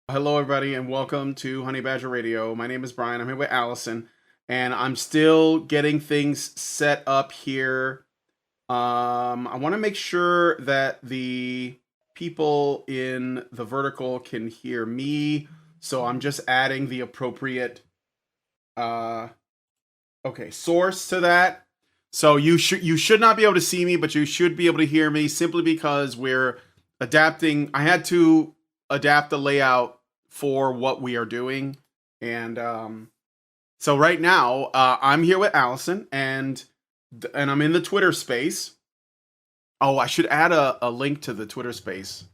Hello, everybody, and welcome to Honey Badger Radio. My name is Brian. I'm here with Allison, and I'm still getting things set up here. I want to make sure that the people in the vertical can hear me, so I'm just adding the appropriate uh, source to that. So you should not be able to see me, but you should be able to hear me simply because we're adapting. I had to adapt the layout for what we are doing, and so right now I'm here with Allison, and I'm in the Twitter space. Oh, I should add a link to the Twitter space.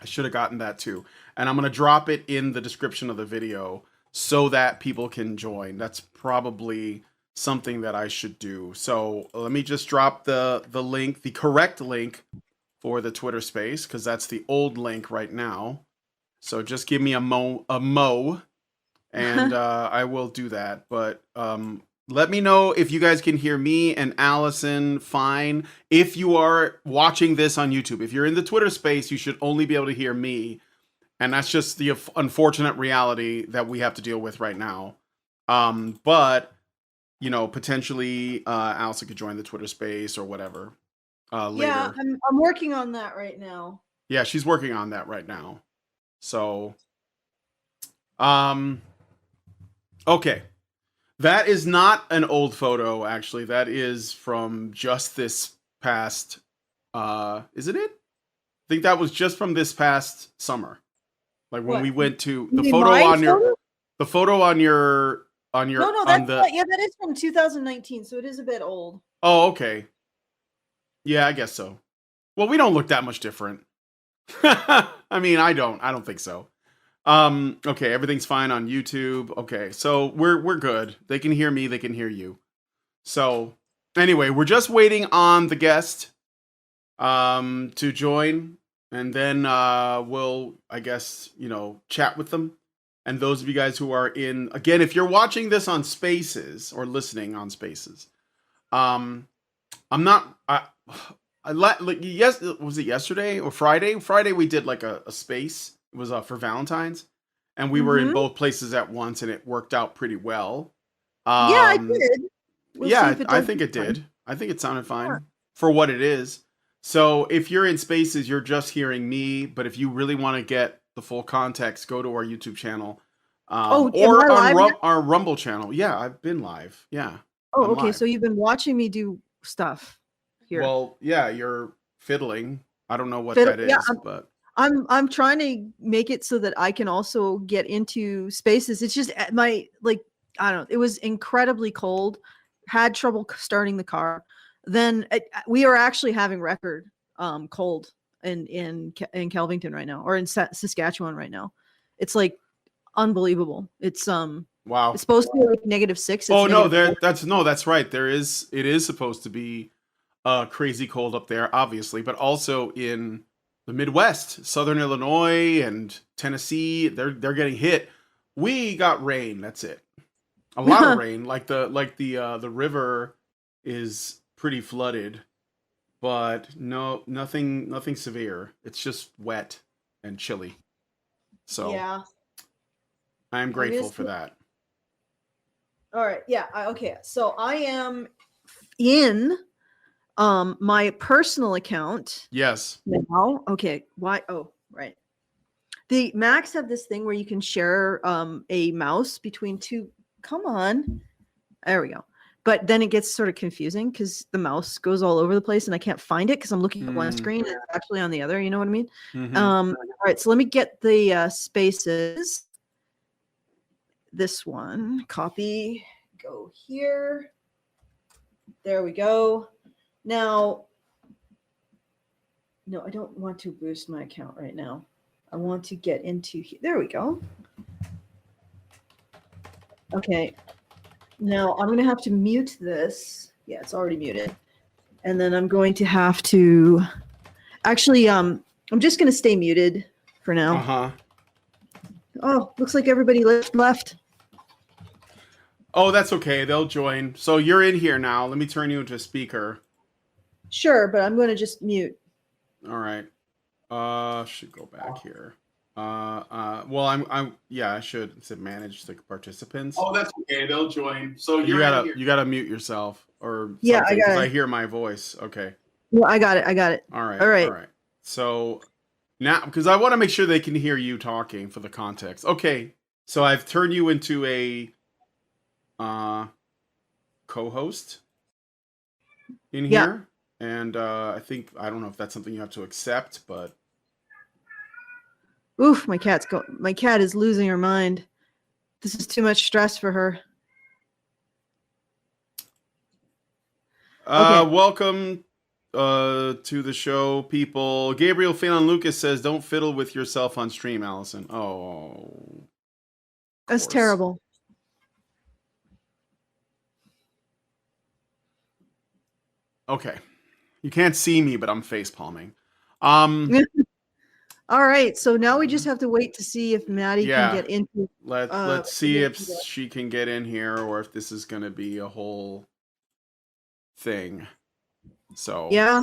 I should have gotten that too, and I'm gonna drop it in the description of the video so that people can join. That's probably something that I should do. So let me just drop the link, the correct link for the Twitter space, because that's the old link right now. So just give me a mo, and I will do that. But let me know if you guys can hear me and Allison fine. If you are watching this on YouTube, if you're in the Twitter space, you should only be able to hear me. And that's just the unfortunate reality that we have to deal with right now. But, you know, potentially Allison could join the Twitter space or whatever later. Yeah, I'm working on that right now. Yeah, she's working on that right now. So, okay. That is not an old photo, actually. That is from just this past, isn't it? I think that was just from this past summer. Like when What? we went to You the mean photo my on your, photo? the photo on your, No, on that's the, yeah, that is from 2019, so it is a bit old. oh, okay. Yeah, I guess so. Well, we don't look that much different. I mean, I don't think so. Okay, everything's fine on YouTube. Okay, so we're good. They can hear me, they can hear you. So anyway, we're just waiting on the guest to join, and then we'll, I guess, chat with them. And those of you guys who are in, again, if you're watching this on Spaces or listening on Spaces, I'm not yes, was it yesterday or Friday? Friday we did like a space. It was for Valentine's, and we were in both places at once, and it worked out pretty well. Yeah, I did. We'll see Yeah, if it I does think this it time. did. I think it sounded Yeah. fine for what it is. So if you're in Spaces, you're just hearing me. But if you really want to get the full context, go to our YouTube channel, Oh, am I or on live now? Our Rumble channel. Yeah, I've been live. Yeah, Oh, I'm okay. live. So you've been watching me do stuff here. Well, yeah, you're fiddling. I don't know what Fiddle, that yeah, is, but I'm trying to make it so that I can also get into spaces. It's just my I don't know. It was incredibly cold. Had trouble starting the car. Then we are actually having record cold in Kelvington right now, or in Saskatchewan right now. It's like unbelievable. It's wow. it's supposed to be like -6. It's Oh no, -4. that's right. It is supposed to be crazy cold up there, obviously, but also in the Midwest, Southern Illinois and Tennessee, they're getting hit. We got rain. That's it. A lot of rain. The river is pretty flooded, but nothing severe. It's just wet and chilly. So Yeah. I am I grateful missed for it. that. All right. Yeah. Okay. So I am in my personal account Yes. now. Okay. Why? Oh, right. The Macs have this thing where you can share a mouse between two. Come on. There we go. But then it gets sort of confusing because the mouse goes all over the place and I can't find it because I'm looking at one screen and it's actually on the other. You know what I mean? All right. So let me get the spaces. This one, copy, go here. There we go. Now, no, I don't want to boost my account right now. I want to get into here. There we go. Okay. Now I'm going to have to mute this. Yeah, it's already muted. And then I'm going to have to actually, I'm just going to stay muted for now. Uh-huh. Oh, looks like everybody left. Oh, that's okay. They'll join. So you're in here now. Let me turn you into a speaker. Sure, but I'm going to just mute. All right. Should go back here. Well, I should say manage the participants. Oh, that's okay. They'll join. So You you're in gotta here. you gotta mute yourself or Yeah, I something because got I it. hear my voice. Okay. Well, I got it. I got it. All right. All right. All right. So now, because I want to make sure they can hear you talking for the context. Okay. So I've turned you into a co-host in Yeah. here, and I don't know if that's something you have to accept, but Oof, my cat is losing her mind. This is too much stress for her. Okay. welcome to the show, people. Gabriel Phelan Lucas says, "Don't fiddle with yourself on stream, Allison." Oh, That's course. terrible. Okay. You can't see me, but I'm face palming. All right, so now we just have to wait to see if Maddie Yeah. can get into. Let's see if she can get in here or if this is going to be a whole thing. So Yeah.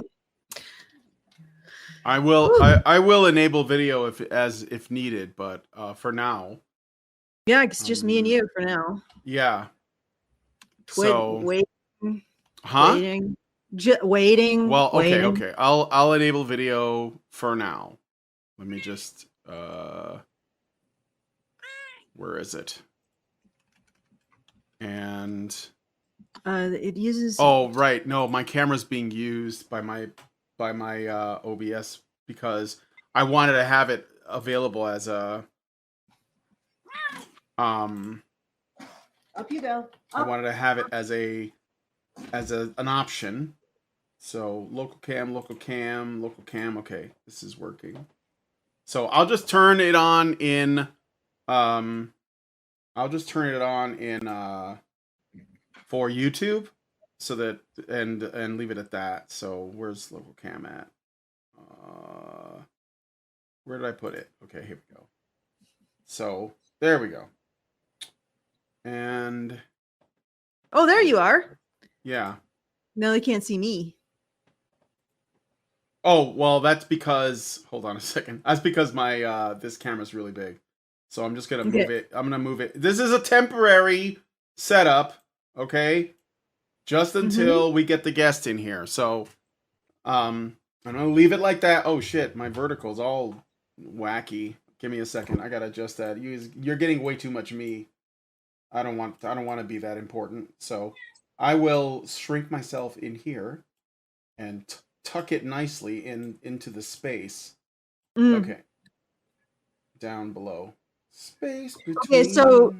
I will enable video if needed, but for now. Yeah, it's just me and you for now. Yeah. So waiting. huh? Waiting. Waiting. Well, okay, waiting. okay. I'll enable video for now. Let me just where is it? And it uses. oh, right. No, my camera's being used by my OBS because I wanted to have it available as a Up you go. I wanted to have it as an option. So local cam. Okay, this is working. So I'll just turn it on in for YouTube so that and leave it at that. So where's local cam at? Where did I put it? Okay, here we go. So there we go. And oh, there you are. yeah. No, they can't see me. Oh, well, that's because hold on a second. That's because my this camera's really big. So I'm just gonna move it. I'm gonna move it. This is a temporary setup, okay? Just until we get the guest in here. So I'm gonna leave it like that. Oh shit, my vertical's all wacky. Give me a second. I gotta adjust that. You're getting way too much me. I don't want to be that important. So I will shrink myself in here and tuck it nicely into the space. Okay. Down below. Space between. Okay, so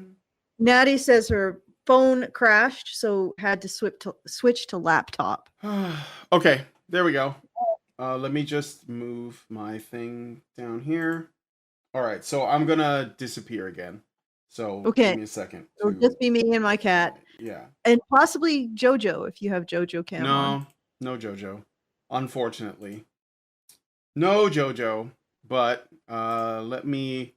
Natty says her phone crashed, so had to switch to laptop. Okay, there we go. Let me just move my thing down here. All right, so I'm gonna disappear again. So okay, give me a second. It'll just be me and my cat. Yeah. And possibly JoJo if you have JoJo cam on. No JoJo. Unfortunately. No JoJo. But let me,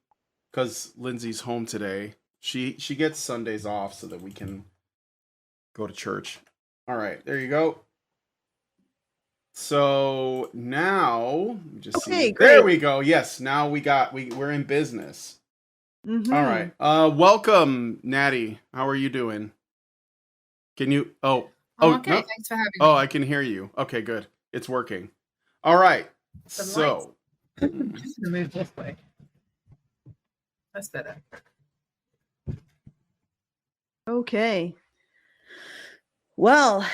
because Lindsay's home today. She gets Sundays off so that we can go to church. All right, there you go. So now just see. Great. There we go. Yes, now we're in business. All right. Welcome, Natty. How are you doing? Can you? Oh, okay. No. Thanks for having me. Oh, I can hear you. Okay, good. It's working. All right. So just move this way. That's better. Okay. Well.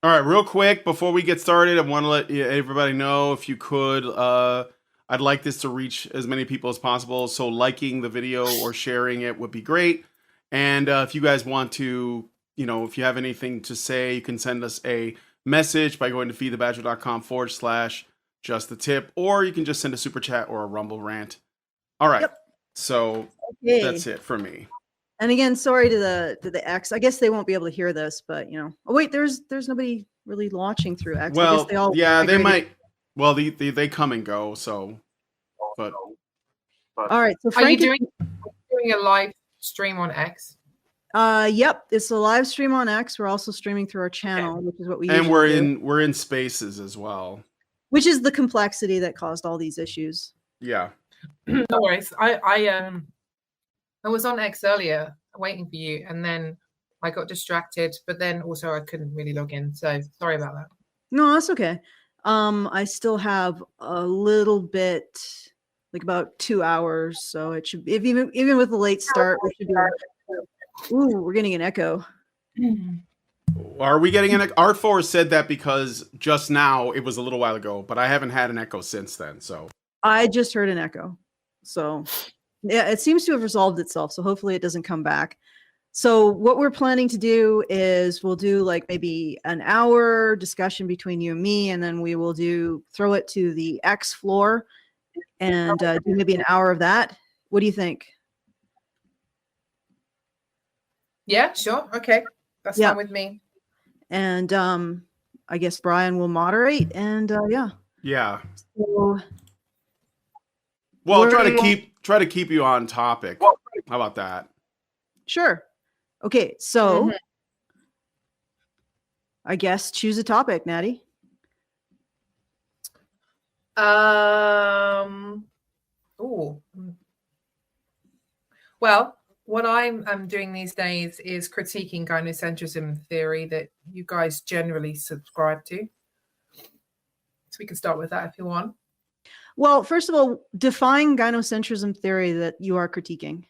All right, real quick before we get started, I want to let everybody know, if you could, I'd like this to reach as many people as possible. So liking the video or sharing it would be great. And if you guys want to, if you have anything to say, you can send us a message by going to feedthebadger.com/just the tip, or you can just send a super chat or a Rumble rant. All right. Yep. So that's it for me. And again, sorry to the X. I guess they won't be able to hear this, but Oh wait, there's nobody really watching through X. Well, I guess they all they might. Well, they come and go. So, but all right. So Frank, are you doing a live stream on X? Yep, it's a live stream on X. We're also streaming through our channel, which is what we and we're in Spaces as well, which is the complexity that caused all these issues. Yeah. No worries. I was on X earlier waiting for you, and then I got distracted, but then also I couldn't really log in. So sorry about that. No, that's okay. I still have a little bit, like about 2 hours, so it should be, if even with the late start, we should be. Ooh, we're getting an echo. Are we getting an R4 said that because just now it was a little while ago, but I haven't had an echo since then. So I just heard an echo. So yeah, it seems to have resolved itself. So hopefully it doesn't come back. So what we're planning to do is we'll do like maybe an hour discussion between you and me, and then we will throw it to the X floor and do maybe an hour of that. What do you think? Yeah, sure. Okay. That's Yeah. fine with me. And I guess Brian will moderate, and yeah. yeah. So, Well, Where try do to keep you on topic. How about that? sure. Okay, so I guess choose a topic, Natty. Oh. Well, what I'm doing these days is critiquing gynocentrism theory that you guys generally subscribe to. So we can start with that if you want. Well, first of all, define gynocentrism theory that you are critiquing.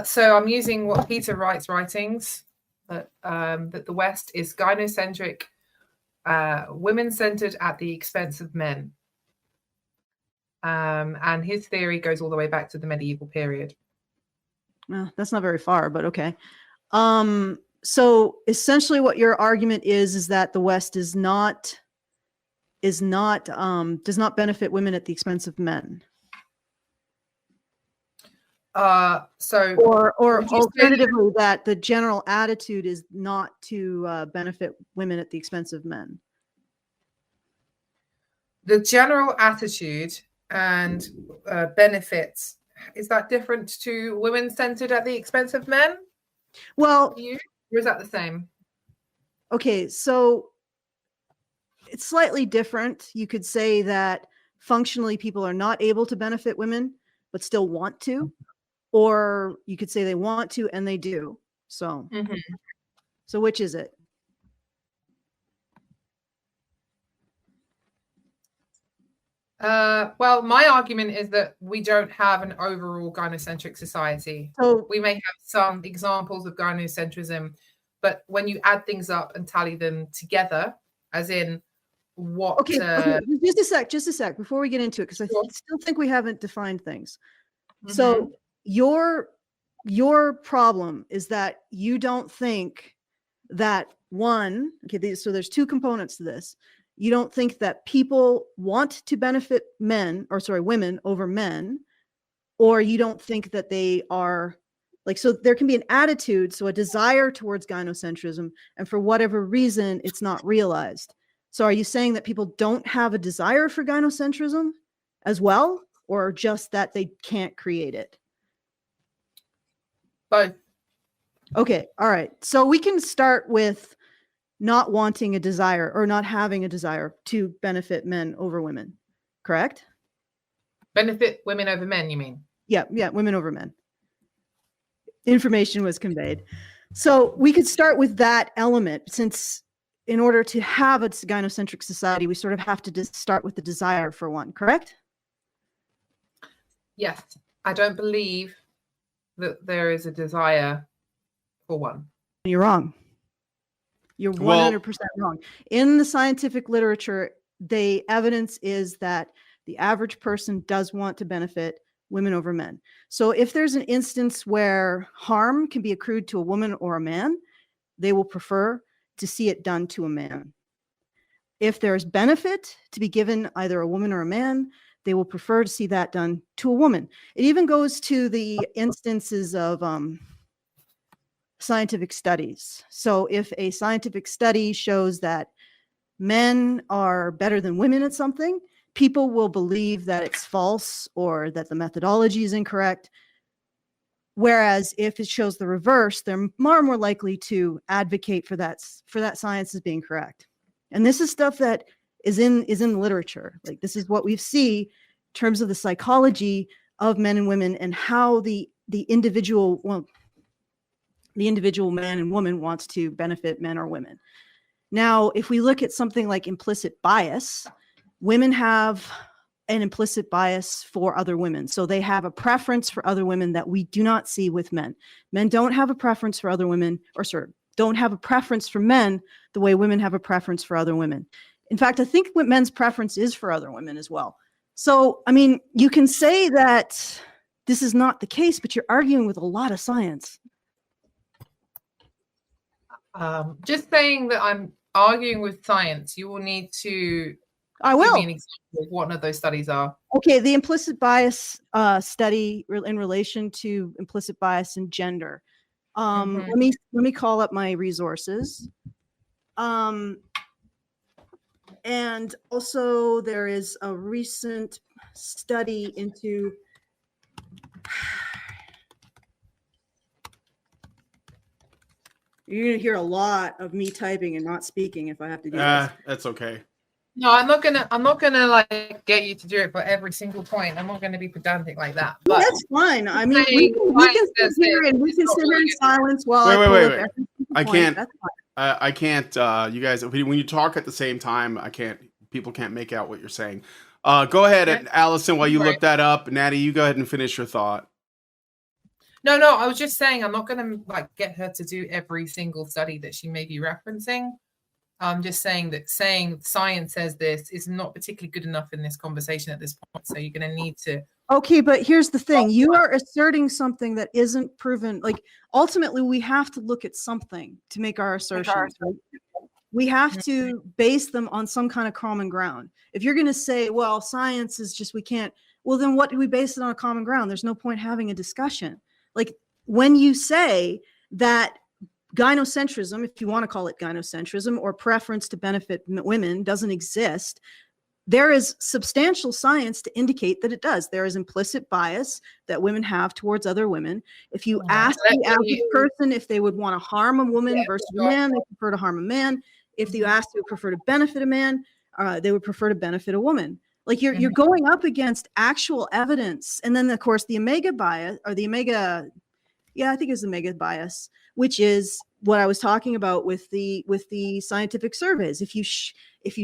So I'm using what Peter Wright's writings, that the West is gynocentric, women-centered at the expense of men. And his theory goes all the way back to the medieval period. Well, that's not very far, but okay. So essentially what your argument is that the West does not benefit women at the expense of men. Or alternatively, that the general attitude is not to benefit women at the expense of men. The general attitude and benefits, is that different to women centered at the expense of men? Well, or is that the same? Okay, so it's slightly different. You could say that functionally people are not able to benefit women, but still want to. Or you could say they want to and they do. So, So which is it? Well, my argument is that we don't have an overall gynocentric society. So we may have some examples of gynocentrism, but when you add things up and tally them together, as in what... Okay, just a sec before we get into it, because I still think we haven't defined things. So your problem is that you don't think that so there's two components to this. You don't think that people want to benefit women over men, or you don't think that they are so there can be an attitude, so a desire towards gynocentrism, and for whatever reason, it's not realized. So are you saying that people don't have a desire for gynocentrism as well, or just that they can't create it? Both. Okay. All right. So we can start with not wanting a desire or not having a desire to benefit men over women. Correct? Benefit women over men, you mean? Yeah. Women over men. Information was conveyed. So we could start with that element, since in order to have a gynocentric society, we sort of have to start with the desire for one, correct? Yes. I don't believe that there is a desire for one. You're wrong. You're 100% wrong. In the scientific literature, the evidence is that the average person does want to benefit women over men. So if there's an instance where harm can be accrued to a woman or a man, they will prefer to see it done to a man. If there's benefit to be given either a woman or a man, they will prefer to see that done to a woman. It even goes to the instances of scientific studies. So if a scientific study shows that men are better than women at something, people will believe that it's false or that the methodology is incorrect. Whereas if it shows the reverse, they're more likely to advocate for that science as being correct. And this is stuff that is in the literature. Like, this is what we see terms of the psychology of men and women and how the individual man and woman wants to benefit men or women. Now, if we look at something like implicit bias, women have an implicit bias for other women. So they have a preference for other women that we do not see with men. Men don't have a preference for other women, or don't have a preference for men the way women have a preference for other women. In fact, I think what men's preference is for other women as well. So, I mean, you can say that this is not the case, but you're arguing with a lot of science. Just saying that I'm arguing with science, you will need to I give will. me an example of what one of those studies are. Okay, the implicit bias study in relation to implicit bias in gender. Let me call up my resources. And also there is a recent study into you're gonna hear a lot of me typing and not speaking if I have to do this. That's okay. No, I'm not gonna like get you to do it for every single point. I'm not gonna be pedantic like that. But That's fine. I mean, we can sit here and we can sit here in silence while I pull up every single I point. can't. That's fine. I can't. You guys, when you talk at the same time, I can't. People can't make out what you're saying. Go ahead, Okay. Allison. While you Right. look that up, Natty, you go ahead and finish your thought. No, I was just saying I'm not gonna like get her to do every single study that she may be referencing. I'm just saying that saying science says this is not particularly good enough in this conversation at this point. So you're going to need to. Okay, but here's the thing. You are asserting something that isn't proven. Like, ultimately, we have to look at something to make our assertions. Right? We have to base them on some kind of common ground. If you're going to say, well, science is just, we can't, well, then what do we base it on a common ground? There's no point having a discussion. Like, when you say that gynocentrism, if you want to call it gynocentrism, or preference to benefit women doesn't exist, there is substantial science to indicate that it does. There is implicit bias that women have towards other women. If you ask the average person if they would want to harm a woman versus a man, they prefer to harm a man. If you ask they would prefer to benefit a man, they would prefer to benefit a woman. Like you're going up against actual evidence. And then, of course, the omega bias, or the omega, I think it's the omega bias, which is what I was talking about with the scientific surveys. If you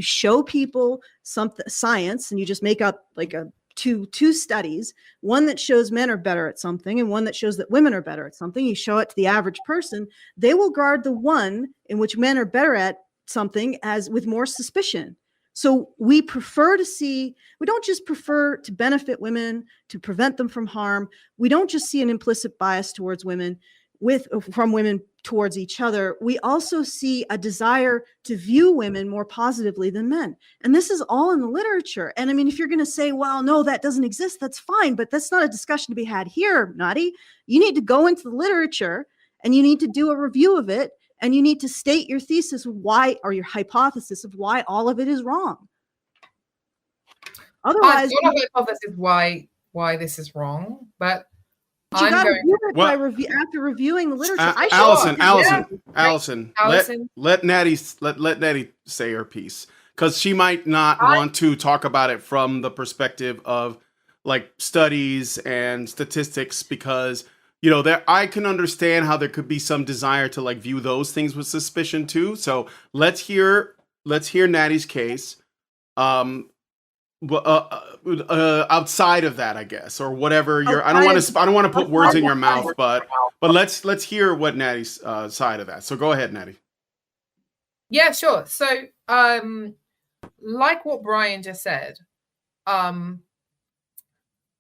show people something science and you just make up like two studies, one that shows men are better at something and one that shows that women are better at something, you show it to the average person, they will guard the one in which men are better at something as with more suspicion. So we don't just prefer to benefit women, to prevent them from harm. We don't just see an implicit bias towards women from women towards each other. We also see a desire to view women more positively than men. And this is all in the literature. And I mean, if you're going to say, well, no, that doesn't exist, that's fine. But that's not a discussion to be had here, Nadi. You need to go into the literature and you need to do a review of it. And you need to state your thesis of why, or your hypothesis of why all of it is wrong. Otherwise, I've got a hypothesis why this is wrong, but you got to do it by after reviewing the literature. Allison, let Natty say her piece, because she might not want to talk about it from the perspective of like studies and statistics, because I can understand how there could be some desire to like view those things with suspicion too. So let's hear Natty's case. Outside of that, I guess, or whatever I don't want to put words in your mouth, but let's hear what Natty's side of that. So go ahead, Natty. Yeah, sure. So like what Brian just said,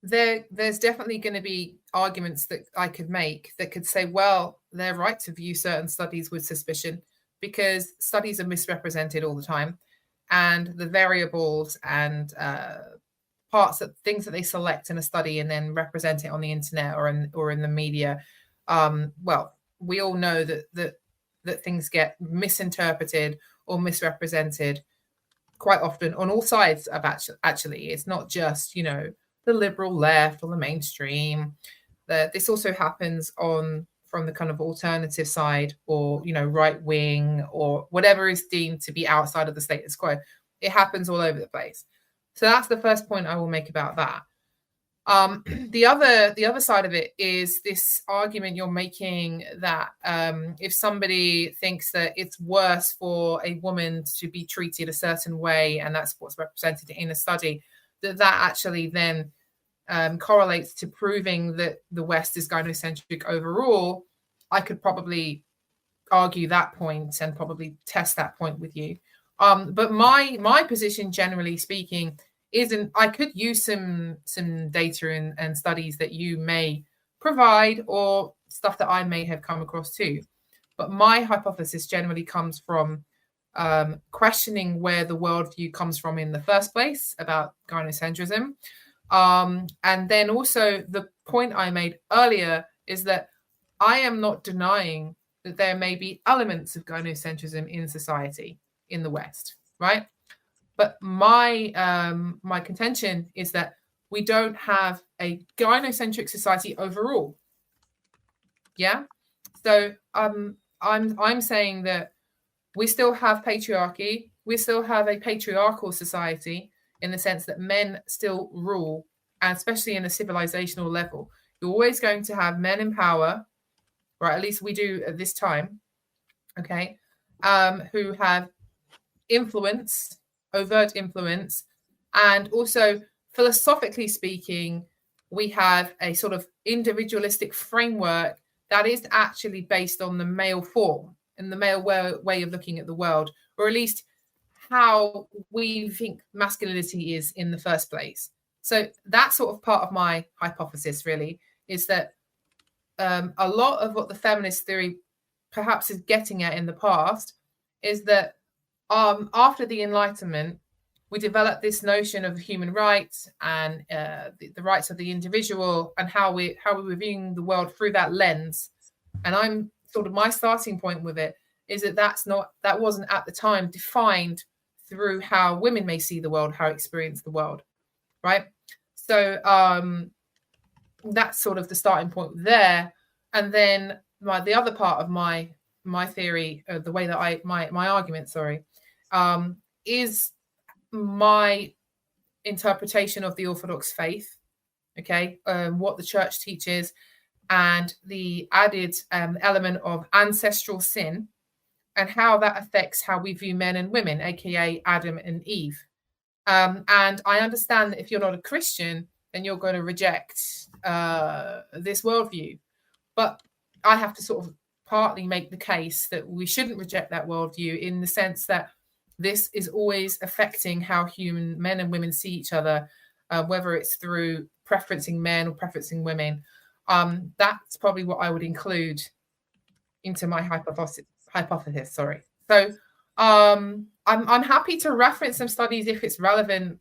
there's definitely going to be arguments that I could make that could say, well, they're right to view certain studies with suspicion because studies are misrepresented all the time. And the variables and things that they select in a study and then represent it on the internet or in the media. Well, we all know that things get misinterpreted or misrepresented quite often on all sides of actually. It's not just, the liberal left or the mainstream. This also happens from the kind of alternative side or, right wing or whatever is deemed to be outside of the status quo. It happens all over the place. So that's the first point I will make about that. The other side of it is this argument you're making that if somebody thinks that it's worse for a woman to be treated a certain way, and that's what's represented in a study, that actually then correlates to proving that the West is gynocentric overall, I could probably argue that point and probably test that point with you. But my position, generally speaking, isn't. I could use some data and studies that you may provide or stuff that I may have come across too. But my hypothesis generally comes from questioning where the worldview comes from in the first place about gynocentrism. And then also the point I made earlier is that I am not denying that there may be elements of gynocentrism in society in the West, right? But my contention is that we don't have a gynocentric society overall. Yeah. So I'm saying that we still have patriarchy. We still have a patriarchal society in the sense that men still rule, and especially in a civilizational level. You're always going to have men in power, right? At least we do at this time, okay, who have influence, overt influence, and also philosophically speaking, we have a sort of individualistic framework that is actually based on the male form and the male way of looking at the world, or at least how we think masculinity is in the first place. So that's sort of part of my hypothesis, really, is that a lot of what the feminist theory perhaps is getting at in the past is that after the Enlightenment, we developed this notion of human rights and the rights of the individual, and how we're viewing the world through that lens. And I'm sort of, my starting point with it is that wasn't at the time defined through how women may see the world, how experience the world, right? So that's sort of the starting point there. And then the other part of my theory, the way that my argument, is my interpretation of the Orthodox faith, okay, what the church teaches, and the added element of ancestral sin, and how that affects how we view men and women, aka Adam and Eve. And I understand that if you're not a Christian, then you're going to reject this worldview. But I have to sort of partly make the case that we shouldn't reject that worldview, in the sense that this is always affecting how human men and women see each other, whether it's through preferencing men or preferencing women. That's probably what I would include into my hypothesis. So I'm happy to reference some studies if it's relevant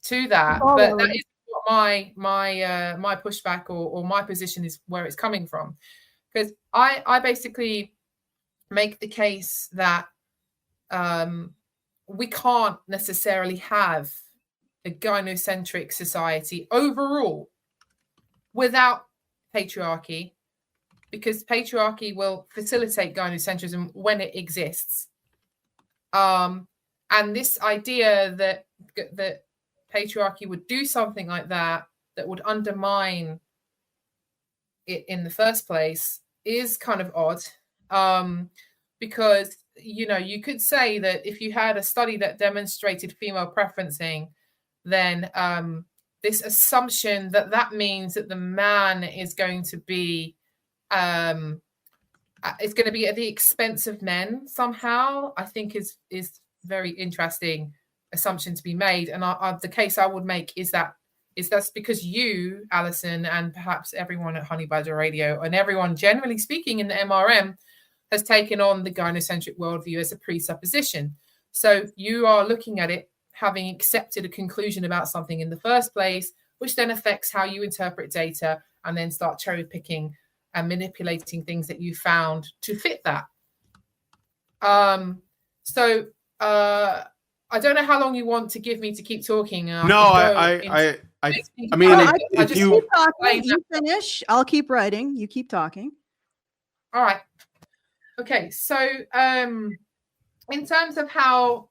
to that, but that is what my pushback or my position is, where it's coming from, because I basically make the case that we can't necessarily have a gynocentric society overall without patriarchy, because patriarchy will facilitate gynocentrism when it exists. And this idea that patriarchy would do something like that would undermine it in the first place is kind of odd, because you could say that if you had a study that demonstrated female preferencing, then this assumption that means that the man is going to be at the expense of men somehow, I think is very interesting assumption to be made. And the case I would make is that's because you, Alison, and perhaps everyone at Honey Badger Radio, and everyone generally speaking in the MRM, has taken on the gynocentric worldview as a presupposition. So you are looking at it having accepted a conclusion about something in the first place, which then affects how you interpret data, and then start cherry picking and manipulating things that you found to fit that. So I don't know how long you want to give me to keep talking. No, I mean, if you keep talking, you finish, I'll keep writing. You keep talking. All right. Okay. So in terms of how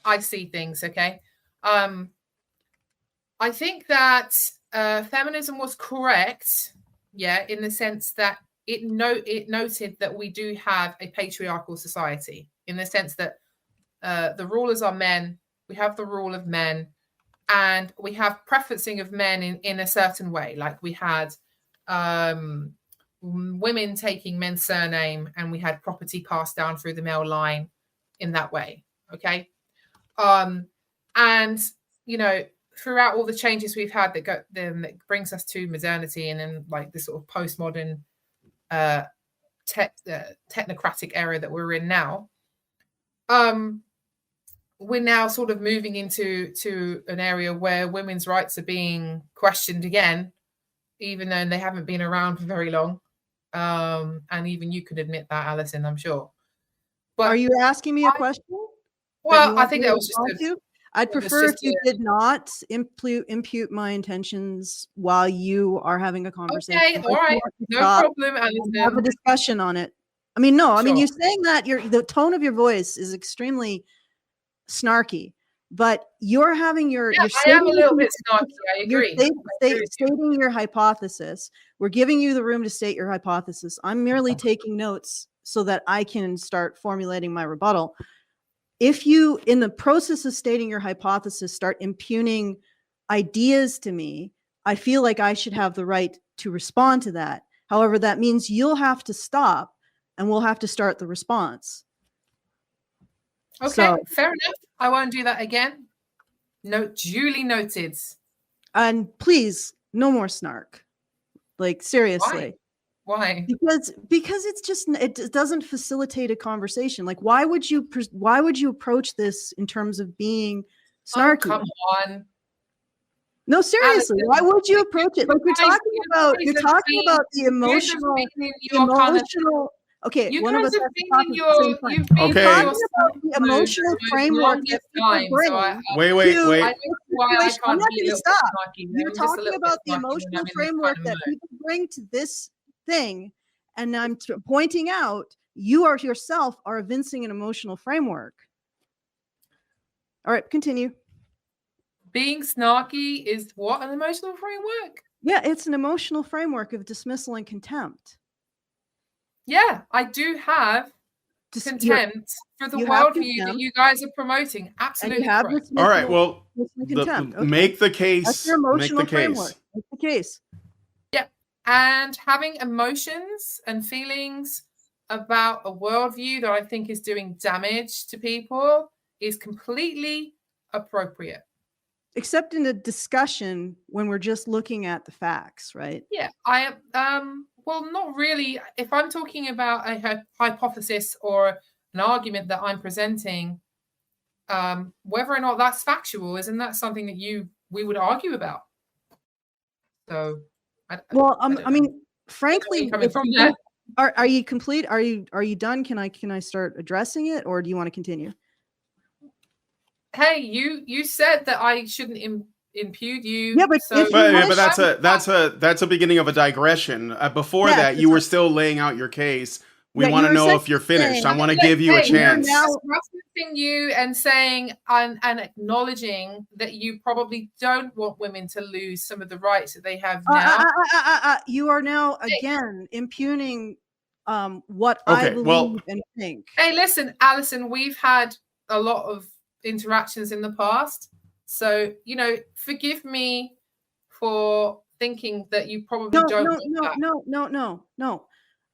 I see things, okay, I think that feminism was correct, yeah, in the sense that it noted that we do have a patriarchal society, in the sense that the rulers are men, we have the rule of men, and we have preferencing of men in a certain way. Like we had women taking men's surname, and we had property passed down through the male line in that way. Okay. And, you know, throughout all the changes we've had that brings us to modernity, and then like this sort of postmodern technocratic era that we're in now, we're now sort of moving into an area where women's rights are being questioned again, even though they haven't been around for very long. And even you could admit that, Alison, I'm sure. But are you asking me a question? Well, I think that was just I'd prefer if you did not impute my intentions while you are having a conversation. Okay, all right, no problem, Alison. Have a discussion on it. I mean, no, I mean, Sure. you're saying that the tone of your voice is extremely snarky, but you're having your. Yeah, I am a little bit snarky. I agree. You're stating your hypothesis. We're giving you the room to state your hypothesis. I'm merely taking notes so that I can start formulating my rebuttal. If you, in the process of stating your hypothesis, start impugning ideas to me, I feel like I should have the right to respond to that. However, that means you'll have to stop and we'll have to start the response. Okay, So, fair enough. I won't do that again. Duly noted. And please, no more snark. Like, seriously. Why? Because it's just, it doesn't facilitate a conversation. Like, why would you approach this in terms of being snarky? Oh, come on. No, seriously, Alison, why would you approach it? Like, you're talking about the emotional. Okay, one of us has to talk at the same time. Okay. Talking about the emotional framework that people bring. Wait. I'm not going to stop. You're talking about the emotional framework that people bring to this thing, and I'm pointing out you are yourself are evincing an emotional framework. All right, continue. Being snarky is what, an emotional framework? Yeah, it's an emotional framework of dismissal and contempt. Yeah, I do have contempt for the worldview that you guys are promoting. Absolutely correct. All right, well, okay. Make the case. That's your emotional make the framework. case. Make the case. Yeah, and having emotions and feelings about a worldview that I think is doing damage to people is completely appropriate. Except in a discussion when we're just looking at the facts, right? Yeah, I well, not really. If I'm talking about a hypothesis or an argument that I'm presenting, whether or not that's factual, isn't that something that we would argue about? So, I mean, frankly, coming from there. Are you complete? Are you done? Can I start addressing it, or do you want to continue? Hey, you said that I shouldn't impute you. Yeah, but that's a beginning of a digression. Before that, you were still laying out your case. We want to know if you're finished. I want to give you a chance. Now referencing you and saying and acknowledging that you probably don't want women to lose some of the rights that they have now. You are now again impugning what I believe and think. Hey, listen, Alison, we've had a lot of interactions in the past, so forgive me for thinking that you probably No.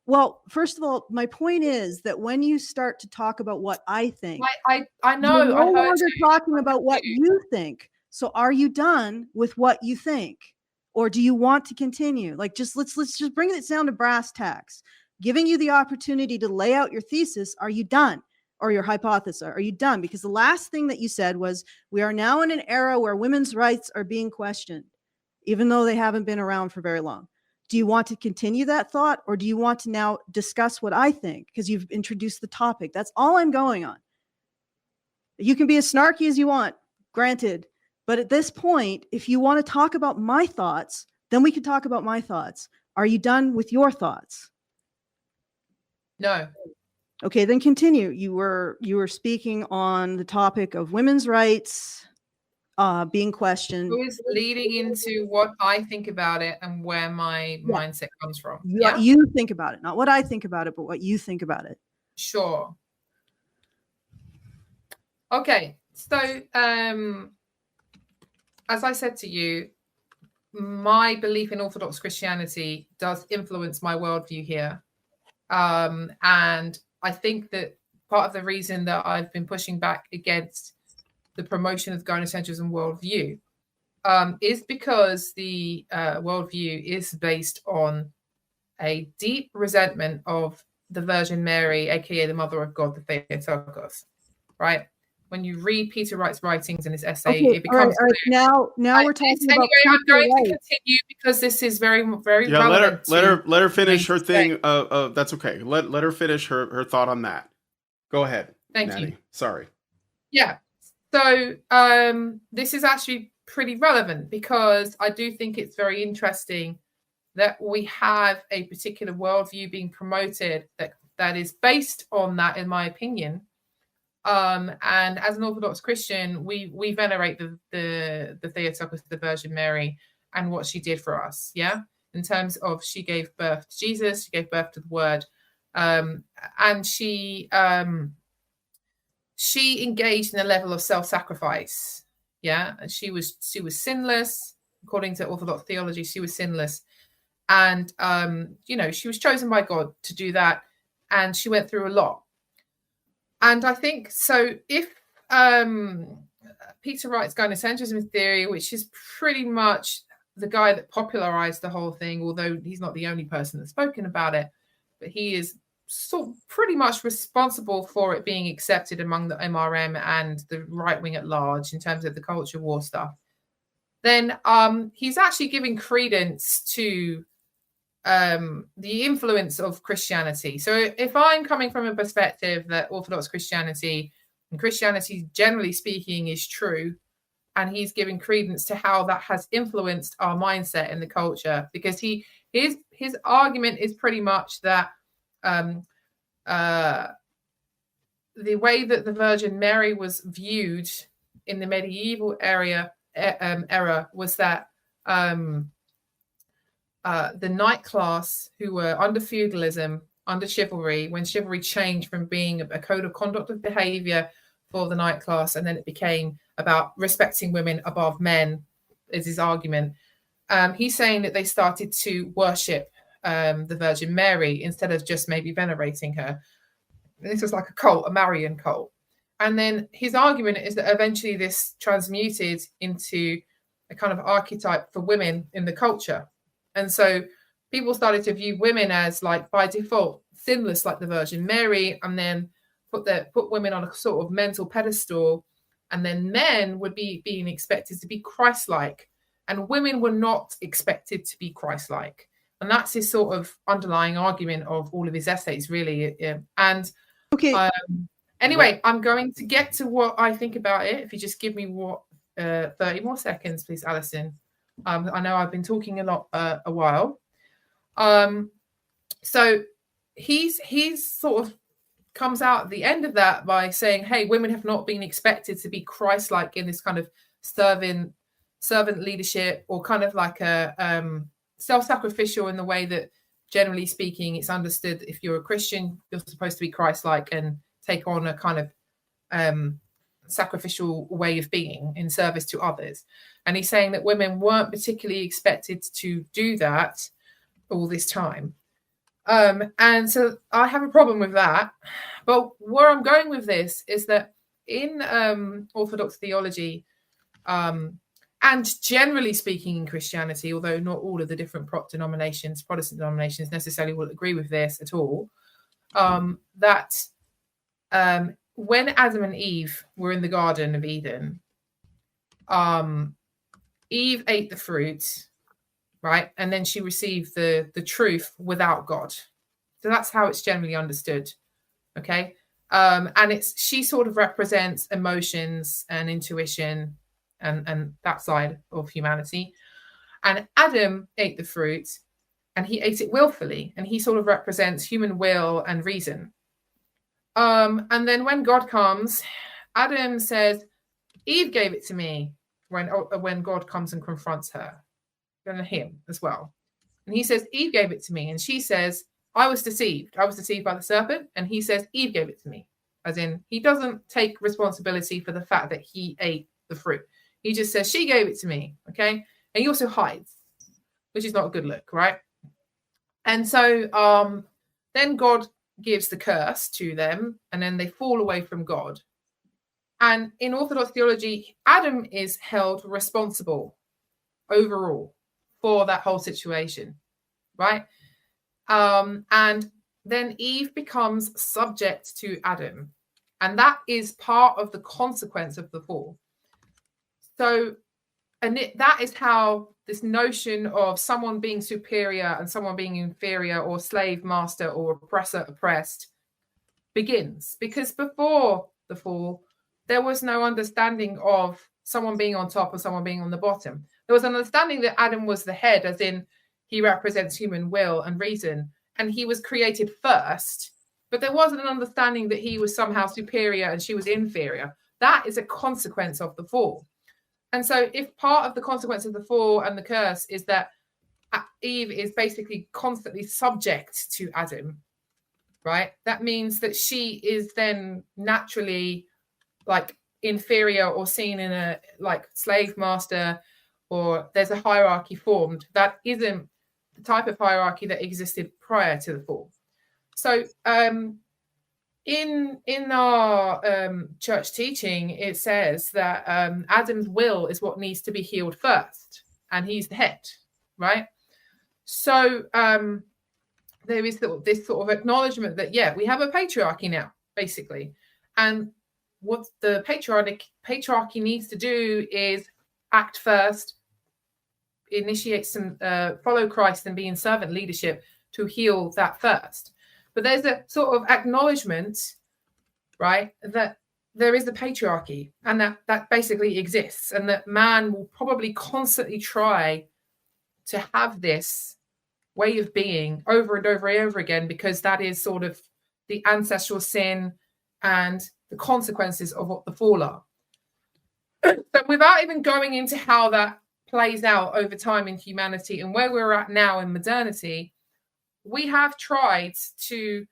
Well, first of all, my point is that when you start to talk about what I think, I know you're no longer talking about what you think. So are you done with what you think, or do you want to continue? Like, let's just bring it down to brass tacks. Giving you the opportunity to lay out your thesis. Are you done? Or your hypothesis? Are you done? Because the last thing that you said was, we are now in an era where women's rights are being questioned, even though they haven't been around for very long. Do you want to continue that thought, or do you want to now discuss what I think? Because you've introduced the topic. That's all I'm going on. You can be as snarky as you want, granted. But at this point, if you want to talk about my thoughts, then we can talk about my thoughts. Are you done with your thoughts? No. Okay, then continue. You were speaking on the topic of women's rights. being questioned. Always leading into what I think about it and where my Yeah. mindset comes from. What you think about it, not what I think about it, but what you think about it. Sure. Okay. So, as I said to you, my belief in Orthodox Christianity does influence my worldview here. And I think that part of the reason that I've been pushing back against the promotion of gynocentrism worldview is because the worldview is based on a deep resentment of the Virgin Mary, aka the Mother of God, the Theotokos, right? When you read Peter Wright's writings in his essay, it becomes all right. Now we're talking about. Anyway, I'm going to continue because this is very, very relevant. Let her finish her thing. That's okay. Let her finish her thought on that. Go ahead. Thank Natty. you. Sorry. Yeah. So this is actually pretty relevant because I do think it's very interesting that we have a particular worldview being promoted that is based on that, in my opinion. And as an Orthodox Christian, we venerate the Theotokos, the Virgin Mary, and what she did for us. Yeah, in terms of she gave birth to Jesus, she gave birth to the Word, and she engaged in a level of self-sacrifice. Yeah, and she was sinless according to Orthodox theology. She was sinless, and she was chosen by God to do that, and she went through a lot. And I think so. If Peter Wright's gynocentrism theory, which is pretty much the guy that popularized the whole thing, although he's not the only person that's spoken about it, but he is sort of pretty much responsible for it being accepted among the MRM and the right wing at large in terms of the culture war stuff, then he's actually giving credence to the influence of Christianity. So if I'm coming from a perspective that Orthodox Christianity and Christianity, generally speaking, is true, and he's giving credence to how that has influenced our mindset in the culture, because his argument is pretty much that the way that the Virgin Mary was viewed in the medieval era was that the knight class, who were under feudalism, under chivalry, when chivalry changed from being a code of conduct of behavior for the knight class, and then it became about respecting women above men, is his argument. He's saying that they started to worship the Virgin Mary instead of just maybe venerating her. This was like a cult, a Marian cult. And then his argument is that eventually this transmuted into a kind of archetype for women in the culture. And so people started to view women as, like, by default, sinless, like the Virgin Mary, and then put women on a sort of mental pedestal. And then men would be being expected to be Christ-like, and women were not expected to be Christ-like. And that's his sort of underlying argument of all of his essays, really. And okay. Anyway, I'm going to get to what I think about it. If you just give me 30 more seconds, please, Alison. I know I've been talking a while. So he's sort of comes out at the end of that by saying, hey, women have not been expected to be Christ-like in this kind of servant leadership, or kind of like a self-sacrificial in the way that, generally speaking, it's understood if you're a Christian, you're supposed to be Christ-like and take on a kind of sacrificial way of being in service to others. And he's saying that women weren't particularly expected to do that all this time. And so I have a problem with that. But where I'm going with this is that in Orthodox theology, and generally speaking in Christianity, although not all of the different Protestant denominations necessarily will agree with this at all, that when Adam and Eve were in the Garden of Eden, Eve ate the fruit, right? And then she received the truth without God. So that's how it's generally understood, okay? And she sort of represents emotions and intuition and that side of humanity. And Adam ate the fruit, and he ate it willfully, and he sort of represents human will and reason. And then when God comes, Adam says, Eve gave it to me. when God comes and confronts her, and him as well. And he says, Eve gave it to me. And she says, I was deceived. I was deceived by the serpent. And he says, Eve gave it to me. As in, he doesn't take responsibility for the fact that he ate the fruit. He just says, she gave it to me. Okay. And he also hides, which is not a good look, right? And so then God gives the curse to them, and then they fall away from God. And in Orthodox theology, Adam is held responsible overall for that whole situation, right? And then Eve becomes subject to Adam. And that is part of the consequence of the fall. So, that is how this notion of someone being superior and someone being inferior, or slave master or oppressor oppressed, begins. Because before the fall, there was no understanding of someone being on top or someone being on the bottom. There was an understanding that Adam was the head, as in he represents human will and reason, and he was created first. But there wasn't an understanding that he was somehow superior and she was inferior. That is a consequence of the fall. And so if part of the consequence of the fall and the curse is that Eve is basically constantly subject to Adam, right? That means that she is then naturally like inferior, or seen in a like slave master, or there's a hierarchy formed that isn't the type of hierarchy that existed prior to the fall. So in our church teaching, it says that Adam's will is what needs to be healed first, and he's the head, right? So there is this sort of acknowledgement that, yeah, we have a patriarchy now, basically. And what the patriarchy needs to do is act first, initiate some, follow Christ and be in servant leadership to heal that first. But there's a sort of acknowledgement, right, that there is the patriarchy, and that basically exists, and that man will probably constantly try to have this way of being over and over and over again, because that is sort of the ancestral sin and the consequences of what the fall are. So without even going into how that plays out over time in humanity and where we're at now in modernity, we have tried to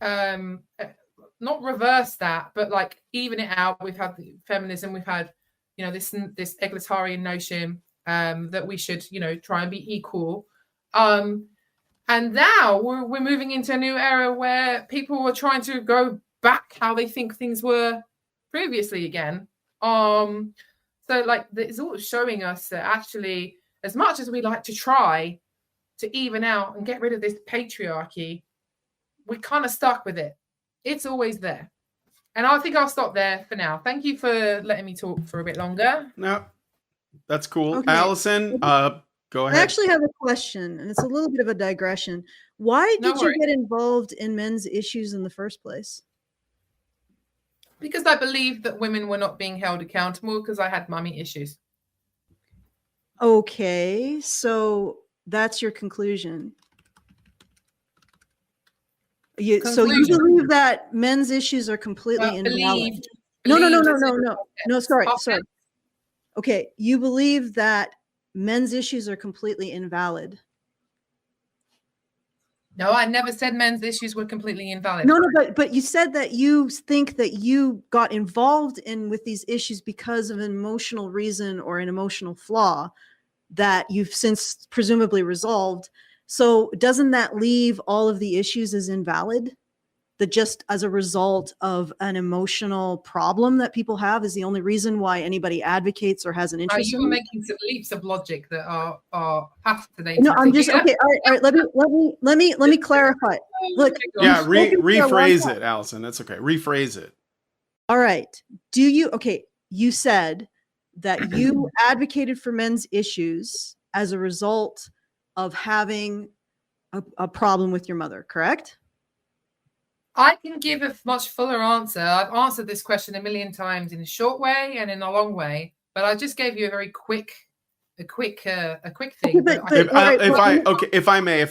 not reverse that, but like even it out. We've had feminism, we've had, this egalitarian notion that we should, try and be equal. And now we're moving into a new era where people are trying to go back how they think things were previously again. So like it's all showing us that actually, as much as we like to try to even out and get rid of this patriarchy, we're kind of stuck with it. It's always there. And I think I'll stop there for now. Thank you for letting me talk for a bit longer. No, that's cool. Okay. Allison, go ahead. I actually have a question, and it's a little bit of a digression. Why did you get involved in men's issues in the first place? Because I believed that women were not being held accountable, because I had mummy issues. Okay, so that's your conclusion. So you believe that men's issues are completely invalid? No. Sorry. Okay, you believe that men's issues are completely invalid? No, I never said men's issues were completely invalid. No, but you said that you think that you got involved with these issues because of an emotional reason or an emotional flaw that you've since presumably resolved. So doesn't that leave all of the issues as invalid? That just as a result of an emotional problem that people have is the only reason why anybody advocates or has an interest. You were making some leaps of logic that are fascinating. No, I'm just okay. All right. Let me clarify. Look, yeah, rephrase it, Allison. That's okay. Rephrase it. All right. You said that you advocated for men's issues as a result of having a problem with your mother, correct? I can give a much fuller answer. I've answered this question a million times in a short way and in a long way, but I just gave you a very quick thing. If I may.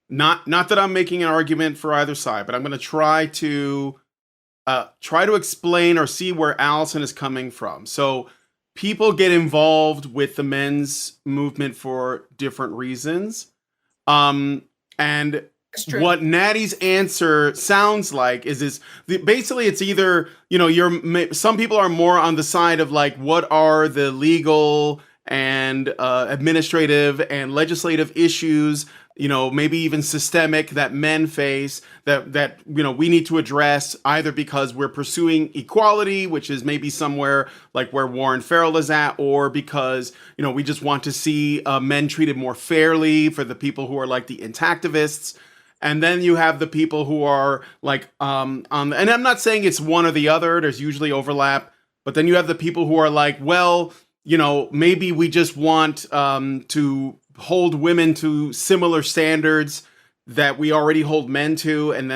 Not that I'm making an argument for either side, but I'm going to try to explain or see where Allison is coming from. So people get involved with the men's movement for different reasons. And That's true. what Natty's answer sounds like is basically it's either, some people are more on the side of like, what are the legal and administrative and legislative issues, maybe even systemic, that men face that we need to address, either because we're pursuing equality, which is maybe somewhere like where Warren Farrell is at, or because we just want to see men treated more fairly, for the people who are like the intactivists. And then you have the people who are like and I'm not saying it's one or the other, there's usually overlap, but then you have the people who are like, well, maybe we just want to hold women to similar standards that we already hold men to, and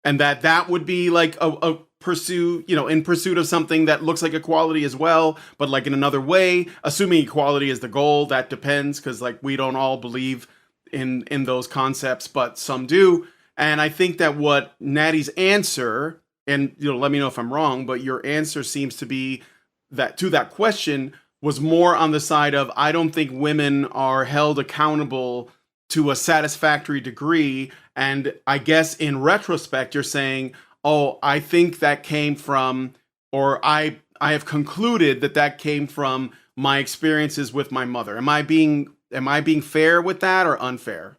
that would be like a pursue, in pursuit of something that looks like equality as well, but like in another way, assuming equality is the goal. That depends, because like we don't all believe in those concepts, but some do. And I think that what Natty's answer, and let me know if I'm wrong, but your answer seems to be that to that question was more on the side of, I don't think women are held accountable to a satisfactory degree. And I guess in retrospect, you're saying, oh, I think that came from, or I have concluded that came from my experiences with my mother. Am I being fair with that, or unfair?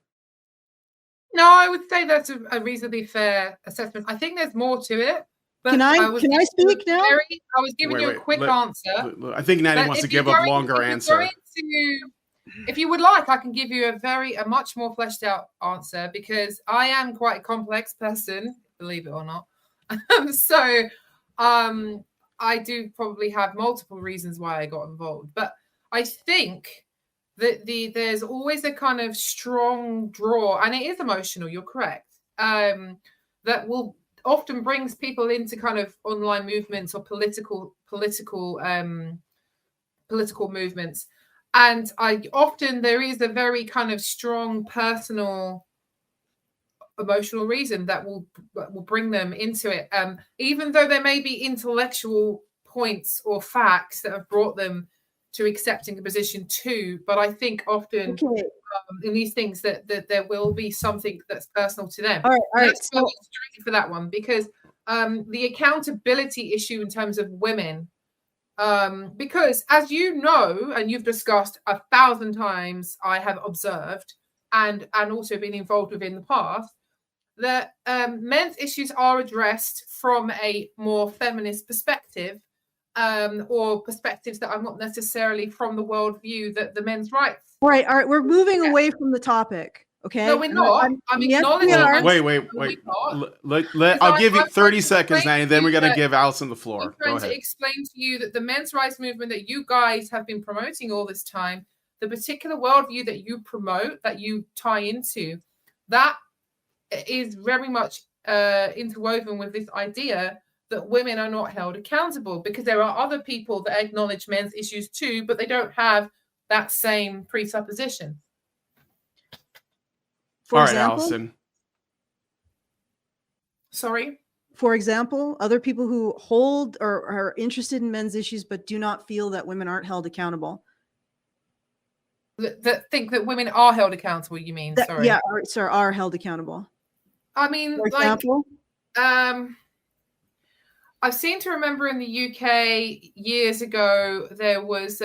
No, I would say that's a reasonably fair assessment. I think there's more to it. But Can I speak now? I was giving you a quick answer. I think Natty wants to give a longer answer. If you would like, I can give you a much more fleshed out answer, because I am quite a complex person, believe it or not. So I do probably have multiple reasons why I got involved. But I think that there's always a kind of strong draw, and it is emotional, you're correct, that will often brings people into kind of online movements or political movements. And there is a very kind of strong personal emotional reason that will bring them into it, even though there may be intellectual points or facts that have brought them to accepting a position too. But I think often in these things that there will be something that's personal to them. All right. So straight for that one, because the accountability issue in terms of women, because as you know, and you've discussed 1,000 times, I have observed and also been involved with in the past, that men's issues are addressed from a more feminist perspective, or perspectives that are not necessarily from the worldview that the men's rights. All right. We're moving away from the topic. Okay. No, we're not. I'm acknowledging. Wait. I'll give you 30 seconds, Natty, and then we're going to give Allison the floor. I'm trying to explain to you that the men's rights movement that you guys have been promoting all this time, the particular worldview that you promote, that you tie into, that is very much interwoven with this idea that women are not held accountable, because there are other people that acknowledge men's issues too, but they don't have that same presupposition. For All right, example, Allison. Sorry? For example, other people who hold or are interested in men's issues but do not feel that women aren't held accountable. That think that women are held accountable, you mean? Sorry. Yeah, are held accountable. I mean, for example, I seem to remember in the UK years ago there was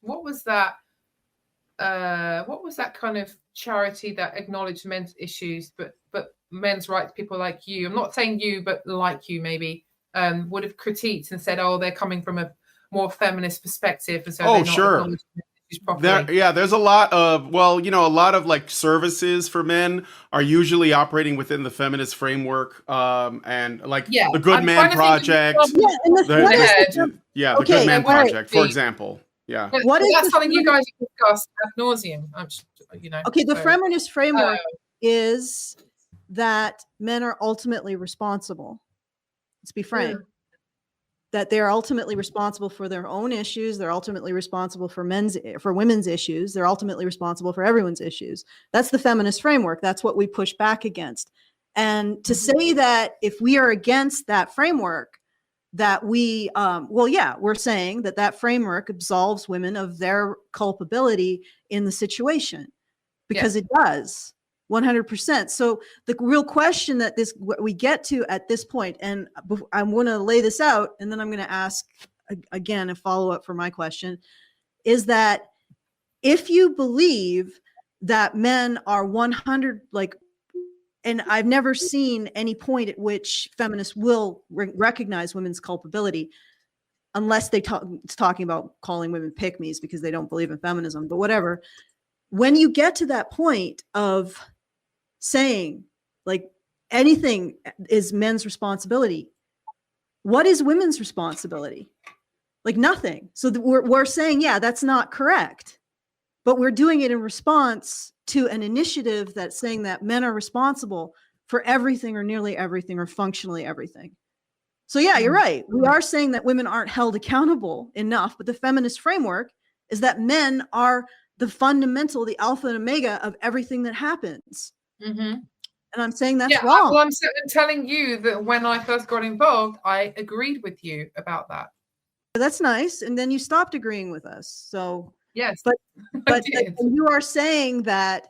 what was that kind of charity that acknowledged men's issues, but men's rights people like you, I'm not saying you, but like you maybe, would have critiqued and said, oh, they're coming from a more feminist perspective, and so they're not acknowledging issues properly. There's a lot of, a lot of like services for men are usually operating within the feminist framework, and like the Good Man Project, the Good Man Project, for example. Yeah. But that's something you guys have discussed ad nauseum, Okay, the feminist framework is that men are ultimately responsible. Let's be frank. That they're ultimately responsible for their own issues. They're ultimately responsible for women's issues. They're ultimately responsible for everyone's issues. That's the feminist framework. That's what we push back against. And to say that if we are against that framework, that we, we're saying that that framework absolves women of their culpability in the situation, because it does 100%. So the real question that we get to at this point, and I'm going to lay this out, and then I'm going to ask again a follow-up for my question, is that if you believe that men are 100, and I've never seen any point at which feminists will recognize women's culpability, unless it's talking about calling women pick-me's because they don't believe in feminism, but whatever. When you get to that point of saying like anything is men's responsibility, what is women's responsibility? Like nothing. So we're saying, yeah, that's not correct, but we're doing it in response to an initiative that's saying that men are responsible for everything or nearly everything or functionally everything. So yeah, you're right. We are saying that women aren't held accountable enough, but the feminist framework is that men are the alpha and omega of everything that happens. Mm-hmm. And I'm saying that's yeah, wrong. Well, I'm telling you that when I first got involved, I agreed with you about that. That's nice. And then you stopped agreeing with us. So yes, but you are saying that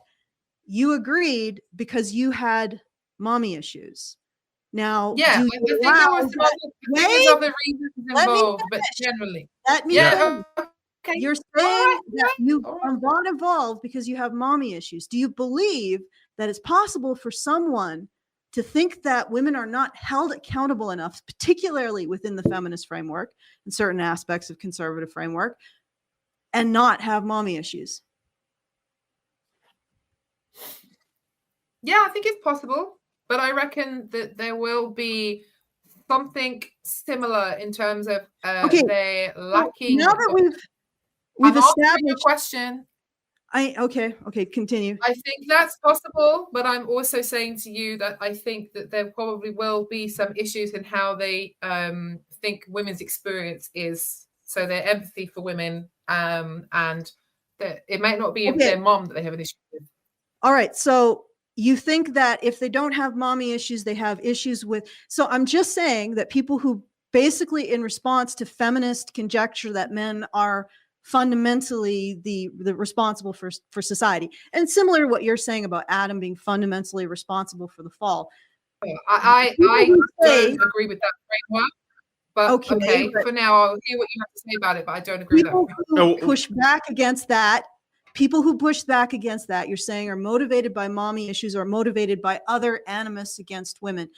you agreed because you had mommy issues. Now, yeah, I think there was other reasons involved, but generally, okay. You're saying that you are not involved because you have mommy issues. Do you believe that it's possible for someone to think that women are not held accountable enough, particularly within the feminist framework and certain aspects of conservative framework, and not have mommy issues? Yeah, I think it's possible, but I reckon that there will be something similar in terms of they're lacking. Now that we've established your question. Okay, continue. I think that's possible, but I'm also saying to you that I think that there probably will be some issues in how they think women's experience is. So their empathy for women, and that it might not be their mom that they have an issue with. All right, so you think that if they don't have mommy issues, they have issues with. So I'm just saying that people who basically, in response to feminist conjecture that men are fundamentally the responsible for society, and similar to what you're saying about Adam being fundamentally responsible for the fall. I don't agree with that framework, but okay, for now I'll hear what you have to say about it, but I don't agree with that. Who push back against that, people who push back against that, you're saying, are motivated by mommy issues or motivated by other animus against women.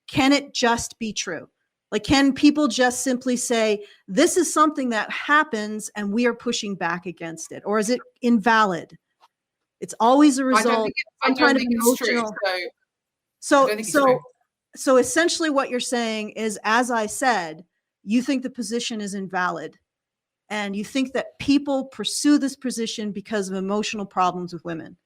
Can it just be true? Like, can people just simply say, this is something that happens and we are pushing back against it? Or is it invalid? It's always a result. I don't think it's true. So essentially what you're saying is, as I said, you think the position is invalid. And you think that people pursue this position because of emotional problems with women.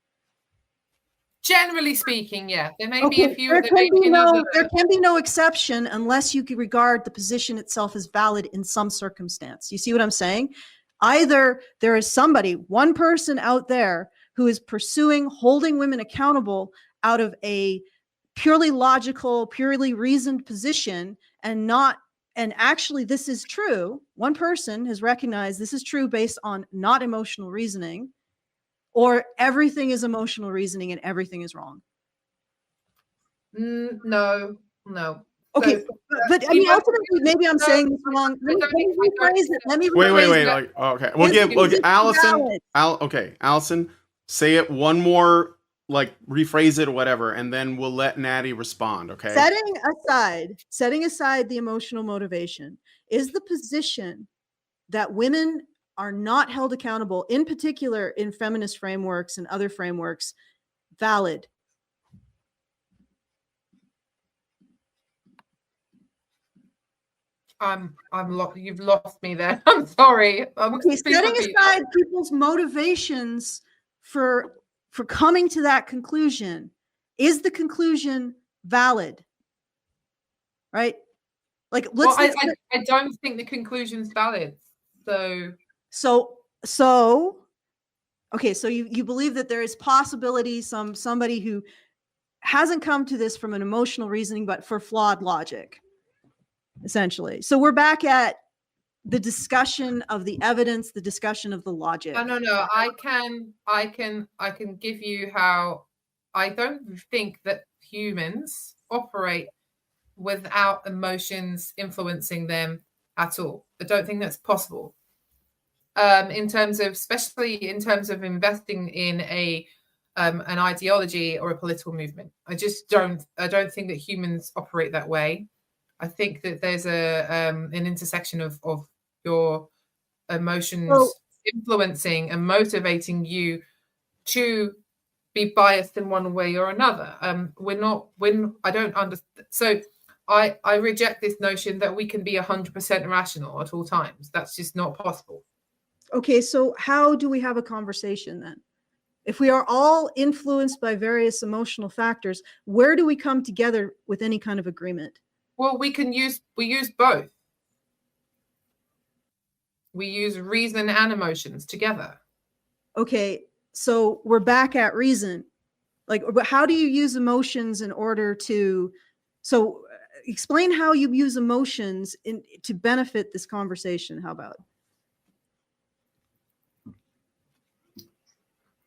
Generally speaking, yeah. There may be a few. There can be no exception unless you can regard the position itself as valid in some circumstance. You see what I'm saying? Either there is one person out there who is pursuing holding women accountable out of a purely logical, purely reasoned position, and actually this is true. One person has recognized this is true based on not emotional reasoning, or everything is emotional reasoning and everything is wrong. No. Okay, but I mean, ultimately, maybe I'm saying this wrong. Let me rephrase it. Wait. Okay, we'll get Allison. Allison, say it one more, rephrase it or whatever, and then we'll let Natty respond. Okay. Setting aside the emotional motivation, is the position that women are not held accountable, in particular in feminist frameworks and other frameworks, valid? You've lost me there. I'm sorry. Setting aside people's motivations for coming to that conclusion, is the conclusion valid? Right? I don't think the conclusion's valid. So you believe that there is possibility somebody who hasn't come to this from an emotional reasoning, but for flawed logic. essentially. So we're back at the discussion of the evidence, the discussion of the logic. No. I can give you how I don't think that humans operate without emotions influencing them at all. I don't think that's possible. Especially in terms of investing in an ideology or a political movement. I don't think that humans operate that way. I think that there's an intersection of your emotions influencing and motivating you to be biased in one way or another. I don't understand. So I reject this notion that we can be 100% rational at all times. That's just not possible. Okay, so how do we have a conversation then? If we are all influenced by various emotional factors, where do we come together with any kind of agreement? Well, we use both. We use reason and emotions together. Okay, so we're back at reason. Like, how do you use emotions in order to, so explain how you use emotions to benefit this conversation. How about?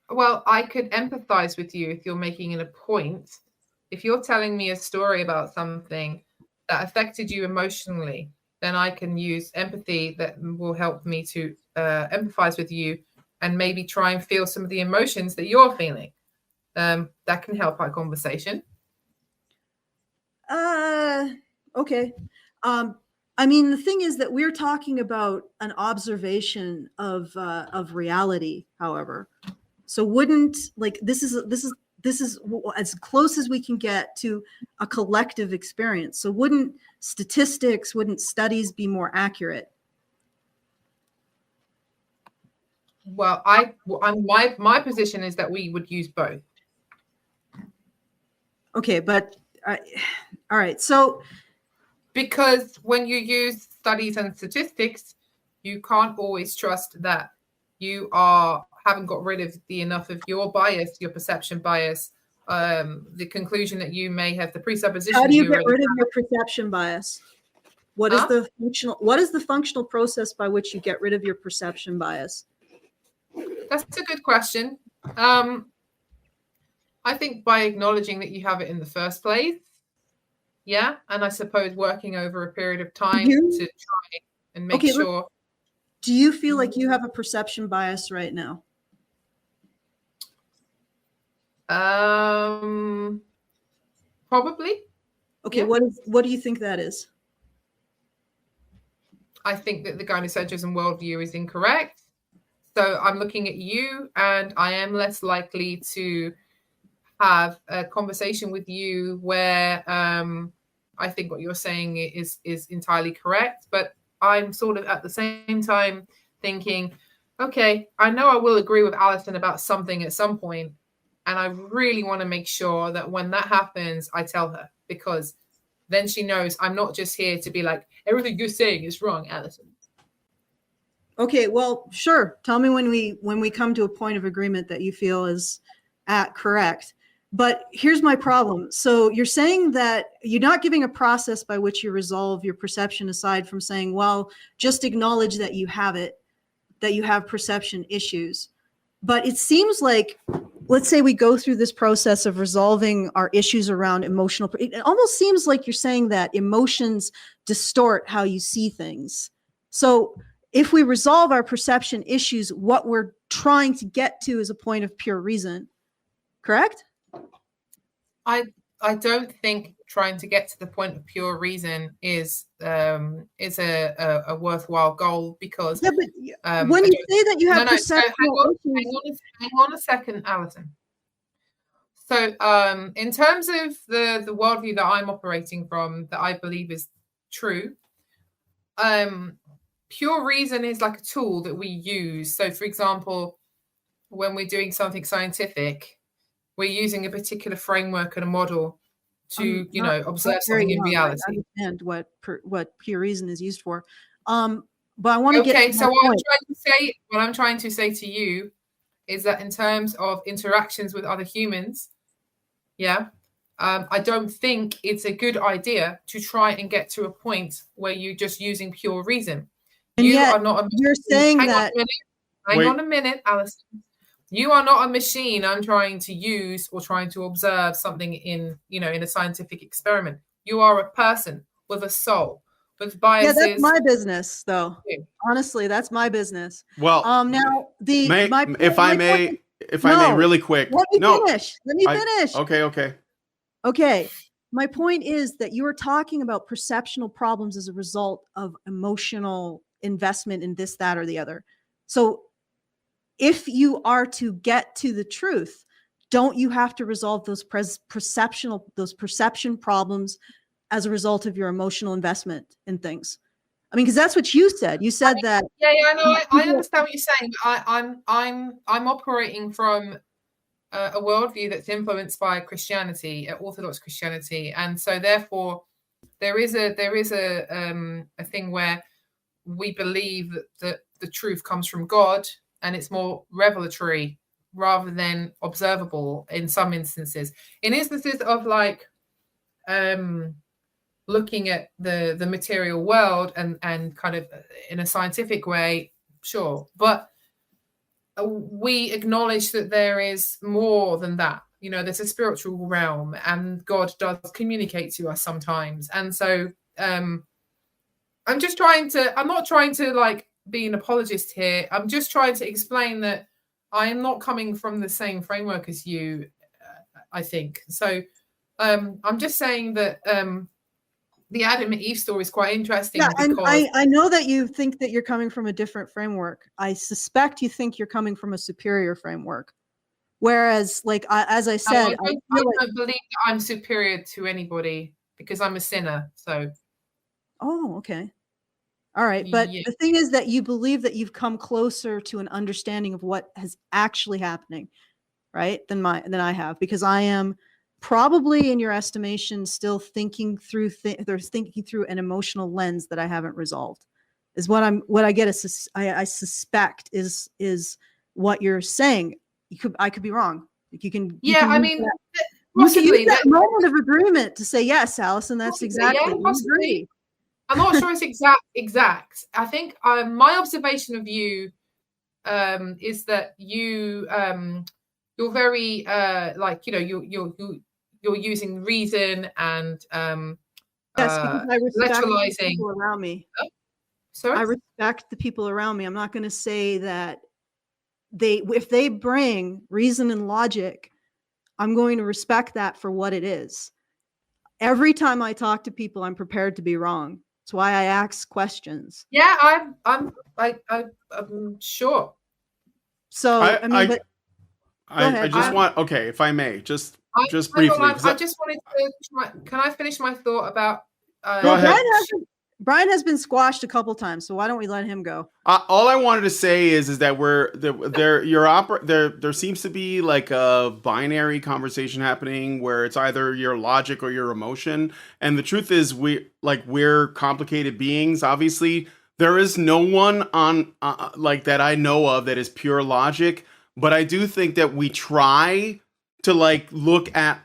Well, I could empathize with you if you're making a point. If you're telling me a story about something that affected you emotionally, then I can use empathy that will help me to empathize with you and maybe try and feel some of the emotions that you're feeling. That can help our conversation. Okay. I mean, the thing is that we're talking about an observation of reality, however. So wouldn't, like, this is as close as we can get to a collective experience. So wouldn't statistics, wouldn't studies be more accurate? Well, my position is that we would use both. Okay, but all right. So because when you use studies and statistics, you can't always trust that you haven't got rid of enough of your bias, your perception bias, the conclusion that you may have, the presupposition. How do you get rid of your perception bias? What is the functional process by which you get rid of your perception bias? That's a good question. I think by acknowledging that you have it in the first place. Yeah. And I suppose working over a period of time to try and make sure. Do you feel like you have a perception bias right now? Probably. Okay. Yeah. What do you think that is? I think that the gynocentrism worldview is incorrect. So I'm looking at you, and I am less likely to have a conversation with you where I think what you're saying is entirely correct. But I'm sort of at the same time thinking, okay, I know I will agree with Alison about something at some point, and I really want to make sure that when that happens, I tell her, because then she knows I'm not just here to be like, everything you're saying is wrong, Alison. Okay, well, sure. Tell me when we come to a point of agreement that you feel is correct. But here's my problem. So you're saying that you're not giving a process by which you resolve your perception, aside from saying, well, just acknowledge that you have it, that you have perception issues. But it seems like, let's say we go through this process of resolving our issues around emotional, it almost seems like you're saying that emotions distort how you see things. So if we resolve our perception issues, what we're trying to get to is a point of pure reason, correct? I don't think trying to get to the point of pure reason is a worthwhile goal, because when you say that you have perception, hang on a second, Alison. So in terms of the worldview that I'm operating from, that I believe is true, pure reason is like a tool that we use. So, for example, when we're doing something scientific, we're using a particular framework and a model to, observe something in reality. I understand what pure reason is used for. But I want to get. Okay, so what I'm trying to say to you is that in terms of interactions with other humans, I don't think it's a good idea to try and get to a point where you're just using pure reason. And You yet are not a you're saying hang that. on a minute, Alison. You are not a machine I'm trying to use or trying to observe something in a scientific experiment. You are a person with a soul, with biases. Yeah, that's my business, though. Honestly, that's my business. Well, now if I may, really quick. Let me finish. Let me finish. Okay. Okay. My point is that you are talking about perceptual problems as a result of emotional investment in this, that, or the other. So if you are to get to the truth, don't you have to resolve those perception problems as a result of your emotional investment in things? I mean, because that's what you said. You said that. Yeah, I know. I understand what you're saying. But I'm operating from a worldview that's influenced by Christianity, Orthodox Christianity, and so therefore there is a thing where we believe that the truth comes from God, and it's more revelatory rather than observable in some instances. In instances of like looking at the material world and kind of in a scientific way, sure, but we acknowledge that there is more than that. There's a spiritual realm, and God does communicate to us sometimes. And so I'm not trying to like be an apologist here. I'm just trying to explain that I am not coming from the same framework as you, I think. So I'm just saying that the Adam and Eve story is quite interesting. Yeah, because and I know that you think that you're coming from a different framework. I suspect you think you're coming from a superior framework. Whereas, like, as I said, I don't believe that I'm superior to anybody because I'm a sinner. So. Oh, okay. All right. But the thing is that you believe that you've come closer to an understanding of what is actually happening, right? Than I have, because I am probably, in your estimation, still thinking through an emotional lens that I haven't resolved. Is what I get. I suspect is what you're saying. I could be wrong. Like you can. Yeah, I mean, possibly that moment of agreement to say yes, Alison. That's exactly. Yeah, possibly. I'm not sure it's exact. I think my observation of you is that you're very you're using reason and yes, because I respect the people around me. Oh, sorry? I respect the people around me. I'm not going to say that if they bring reason and logic, I'm going to respect that for what it is. Every time I talk to people, I'm prepared to be wrong. That's why I ask questions. Yeah, I'm sure. So I just want, okay, if I may, just briefly. I just wanted to. Can I finish my thought about? Go ahead. Brian has been squashed a couple times, so why don't we let him go? All I wanted to say is that there seems to be like a binary conversation happening where it's either your logic or your emotion, and the truth is we're complicated beings. Obviously, there is no one on like that I know of that is pure logic, but I do think that we try to like look at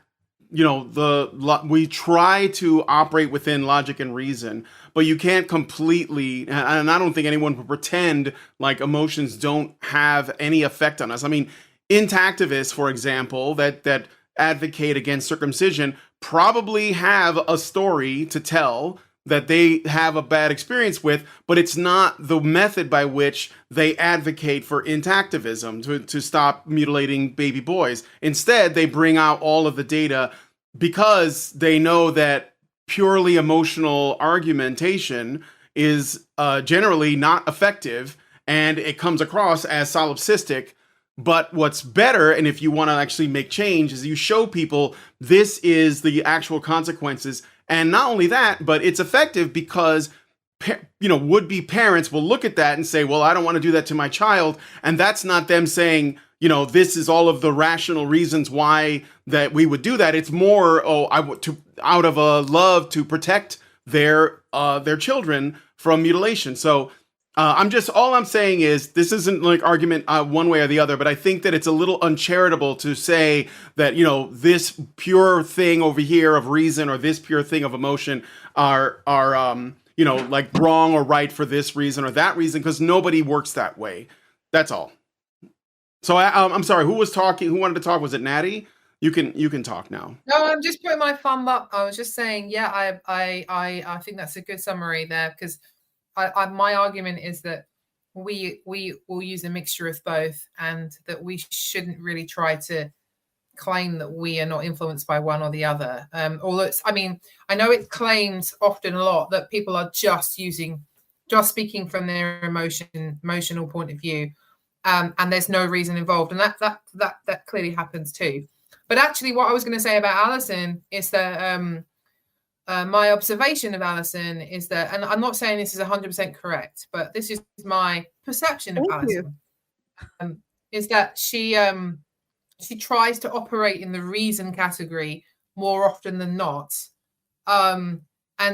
we try to operate within logic and reason, but you can't completely, and I don't think anyone would pretend like emotions don't have any effect on us. I mean, intactivists, for example, that advocate against circumcision probably have a story to tell that they have a bad experience with, but it's not the method by which they advocate for intactivism to stop mutilating baby boys. Instead, they bring out all of the data because they know that purely emotional argumentation is generally not effective, and it comes across as solipsistic. But what's better, and if you want to actually make change, is you show people this is the actual consequences. And not only that, but it's effective because would-be parents will look at that and say, well, I don't want to do that to my child. And that's not them saying, this is all of the rational reasons why that we would do that. It's more, out of a love to protect their children from mutilation. So all I'm saying is this isn't like argument one way or the other, but I think that it's a little uncharitable to say that, this pure thing over here of reason or this pure thing of emotion are like wrong or right for this reason or that reason, because nobody works that way. That's all. So I'm sorry, who was talking? Who wanted to talk? Was it Natty? You can talk now. No, I'm just putting my thumb up. I was just saying, yeah, I think that's a good summary there, because my argument is that we will use a mixture of both, and that we shouldn't really try to claim that we are not influenced by one or the other. Although I know it claims often a lot that people are just speaking from their emotional point of view, and there's no reason involved, and that clearly happens too. But actually, what I was going to say about Alison is that my observation of Alison is that, and I'm not saying this is 100% correct, but this is my perception of Alison, is that she tries to operate in the reason category more often than not, and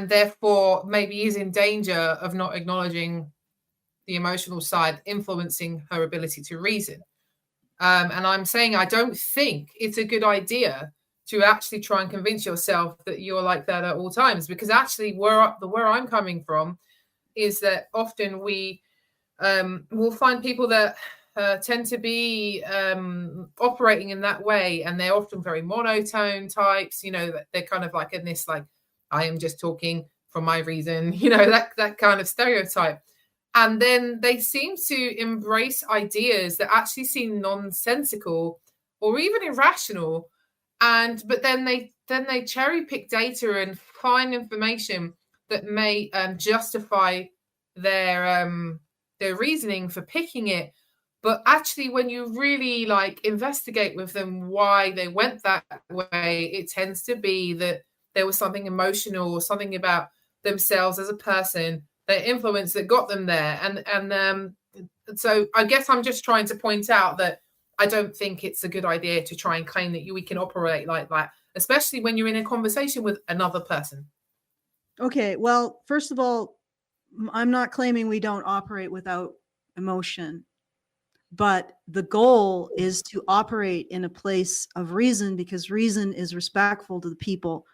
therefore maybe is in danger of not acknowledging the emotional side influencing her ability to reason. And I'm saying I don't think it's a good idea to actually try and convince yourself that you're like that at all times, because actually where I'm coming from is that often we will find people that tend to be operating in that way, and they're often very monotone types, they're kind of like in this, like, I am just talking from my reason, that kind of stereotype. And then they seem to embrace ideas that actually seem nonsensical or even irrational. But then they cherry pick data and find information that may justify their reasoning for picking it. But actually, when you really investigate with them why they went that way, it tends to be that there was something emotional or something about themselves as a person, their influence that got them there. And so I guess I'm just trying to point out that I don't think it's a good idea to try and claim that we can operate like that, especially when you're in a conversation with another person. Okay, well, first of all, I'm not claiming we don't operate without emotion, but the goal is to operate in a place of reason, because reason is respectful to the people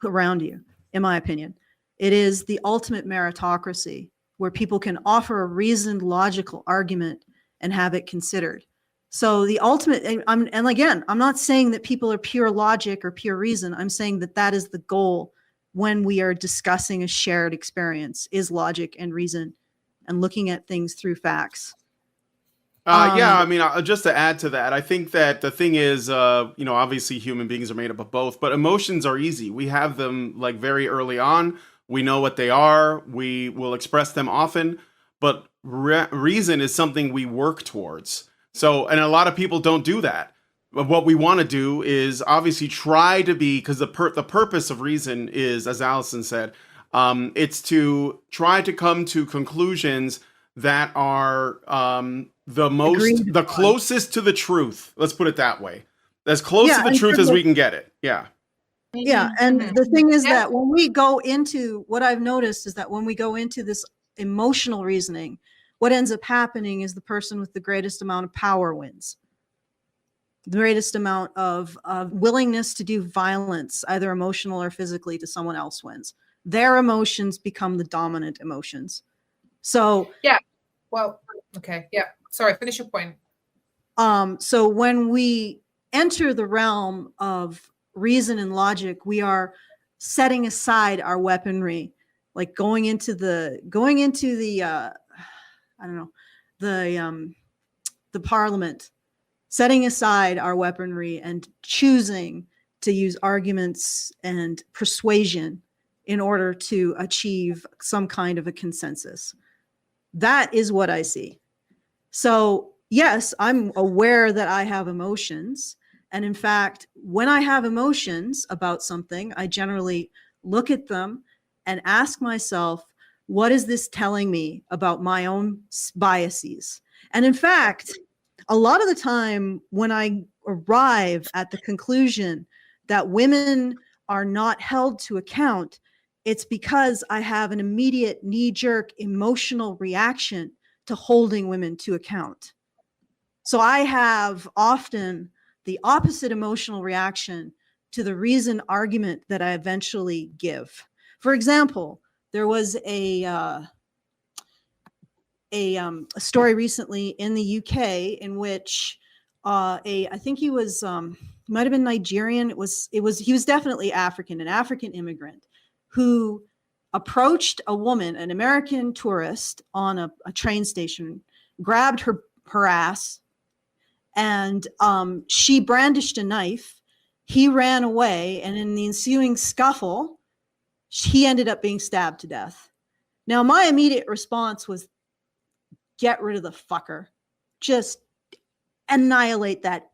around you, in my opinion. It is the ultimate meritocracy, where people can offer a reasoned, logical argument and have it considered. So the ultimate, and again, I'm not saying that people are pure logic or pure reason. I'm saying that that is the goal when we are discussing a shared experience, is logic and reason and looking at things through facts. Just to add to that, I think that the thing is, obviously human beings are made up of both, but emotions are easy. We have them very early on. We know what they are. We will express them often, but reason is something we work towards. So, and a lot of people don't do that. But what we want to do is obviously try to be, because the purpose of reason is, as Alison said, it's to try to come to conclusions that are the closest to the truth. Let's put it that way. As close to the truth as we can get it. Yeah. Yeah. And the thing is that when we go into, what I've noticed is that when we go into this emotional reasoning, what ends up happening is the person with the greatest amount of power wins. The greatest amount of willingness to do violence, either emotional or physically, to someone else wins. Their emotions become the dominant emotions. So yeah. Well, okay. Yeah. Sorry, finish your point. So when we enter the realm of reason and logic, we are setting aside our weaponry, like going into the parliament, setting aside our weaponry and choosing to use arguments and persuasion in order to achieve some kind of a consensus. That is what I see. So yes, I'm aware that I have emotions. And in fact, when I have emotions about something, I generally look at them and ask myself, what is this telling me about my own biases? And in fact, a lot of the time when I arrive at the conclusion that women are not held to account, It's because I have an immediate knee-jerk emotional reaction to holding women to account. So I have often the opposite emotional reaction to the reason argument that I eventually give. For example, there was a story recently in the UK in which I think he was might have been Nigerian. He was definitely African, an African immigrant who approached a woman, an American tourist, on a train station, grabbed her ass, and she brandished a knife. He ran away, and in the ensuing scuffle, he ended up being stabbed to death. Now, my immediate response was, get rid of the fucker. Just annihilate that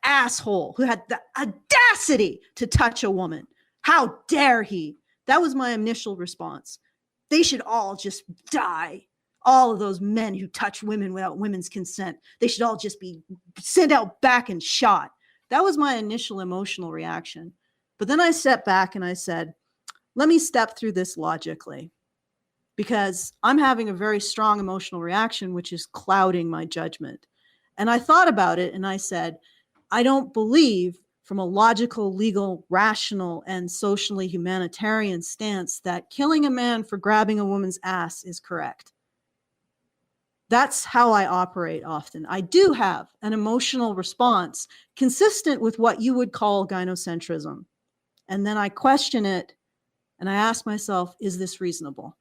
asshole who had the audacity to touch a woman. How dare he? That was my initial response. They should all just die. All of those men who touch women without women's consent, they should all just be sent out back and shot. That was my initial emotional reaction. But then I stepped back and I said, let me step through this logically, because I'm having a very strong emotional reaction, which is clouding my judgment. And I thought about it and I said, I don't believe from a logical, legal, rational, and socially humanitarian stance that killing a man for grabbing a woman's ass is correct. That's how I operate often. I do have an emotional response consistent with what you would call gynocentrism. And then I question it and I ask myself, is this reasonable?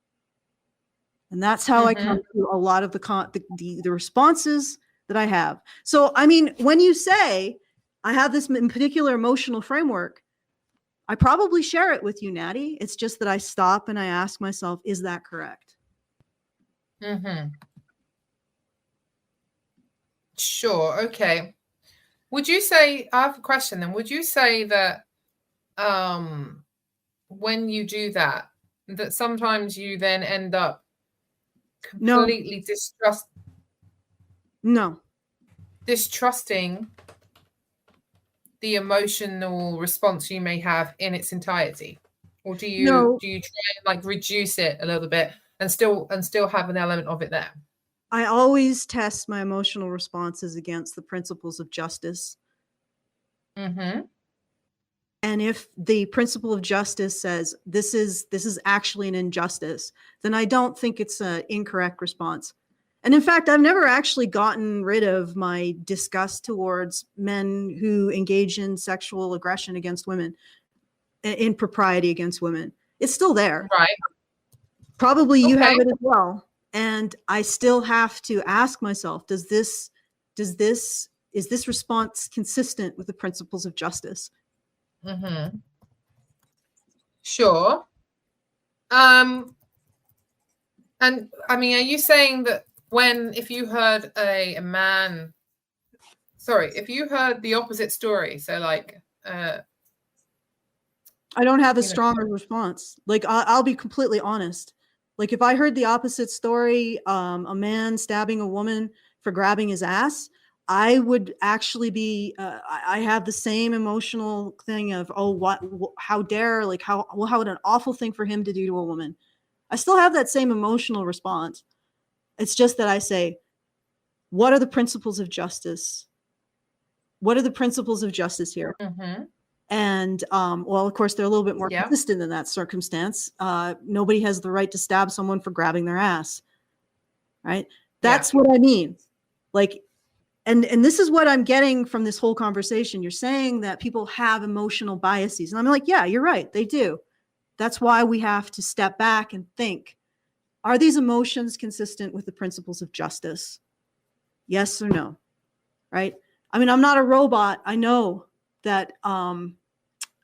And that's how I come to a lot of the responses that I have. So, I mean, when you say I have this in particular emotional framework, I probably share it with you, Natty. It's just that I stop and I ask myself, is that correct? Sure. Okay. Would you say, I have a question then, would you say that when you do that, that sometimes you then end up completely distrusting the emotional response you may have in its entirety? Or do you try and like reduce it a little bit and still have an element of it there? I always test my emotional responses against the principles of justice. And if the principle of justice says this is actually an injustice, then I don't think it's an incorrect response. And in fact, I've never actually gotten rid of my disgust towards men who engage in sexual aggression against women, impropriety against women. It's still there. Right. Probably you have it as well. And I still have to ask myself, is this response consistent with the principles of justice? Sure. And I mean, are you saying that if you heard if you heard the opposite story, so like I don't have a stronger response. Like I'll be completely honest. Like if I heard the opposite story, a man stabbing a woman for grabbing his ass, I would actually be, I have the same emotional thing of, how dare, like how would an awful thing for him to do to a woman. I still have that same emotional response. It's just that I say, what are the principles of justice? What are the principles of justice here? And, well, of course, they're a little bit more consistent in that circumstance. Nobody has the right to stab someone for grabbing their ass, right? That's what I mean. Like, and this is what I'm getting from this whole conversation. You're saying that people have emotional biases. And I'm like, yeah, you're right. They do. That's why we have to step back and think, are these emotions consistent with the principles of justice? Yes or no, right? I mean, I'm not a robot. I know that I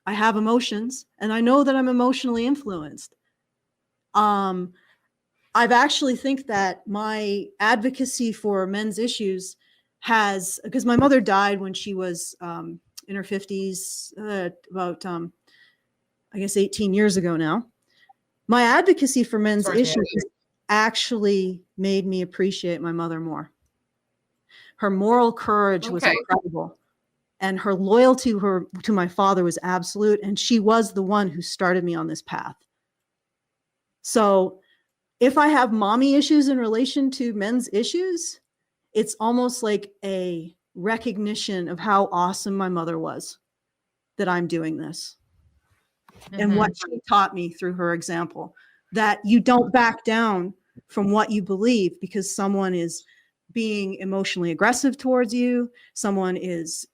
have emotions, and I know that I'm emotionally influenced. I've actually think that my advocacy for men's issues because my mother died when she was in her 50s, about, I guess, 18 years ago now. My advocacy for men's issues actually made me appreciate my mother more. Her moral courage was incredible. And her loyalty to my father was absolute. And she was the one who started me on this path. So if I have mommy issues in relation to men's issues, it's almost like a recognition of how awesome my mother was that I'm doing this. And what she taught me through her example, that you don't back down from what you believe because someone is being emotionally aggressive towards you, someone is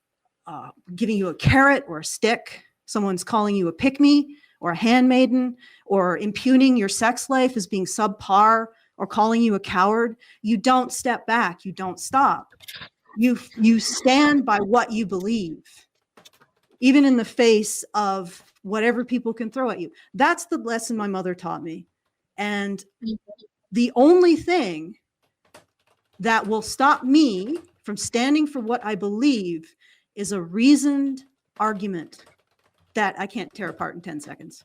giving you a carrot or a stick, someone's calling you a pick-me or a handmaiden, or impugning your sex life as being subpar, or calling you a coward. You don't step back, you don't stop. You stand by what you believe, even in the face of whatever people can throw at you. That's the lesson my mother taught me. And the only thing that will stop me from standing for what I believe is a reasoned argument that I can't tear apart in 10 seconds.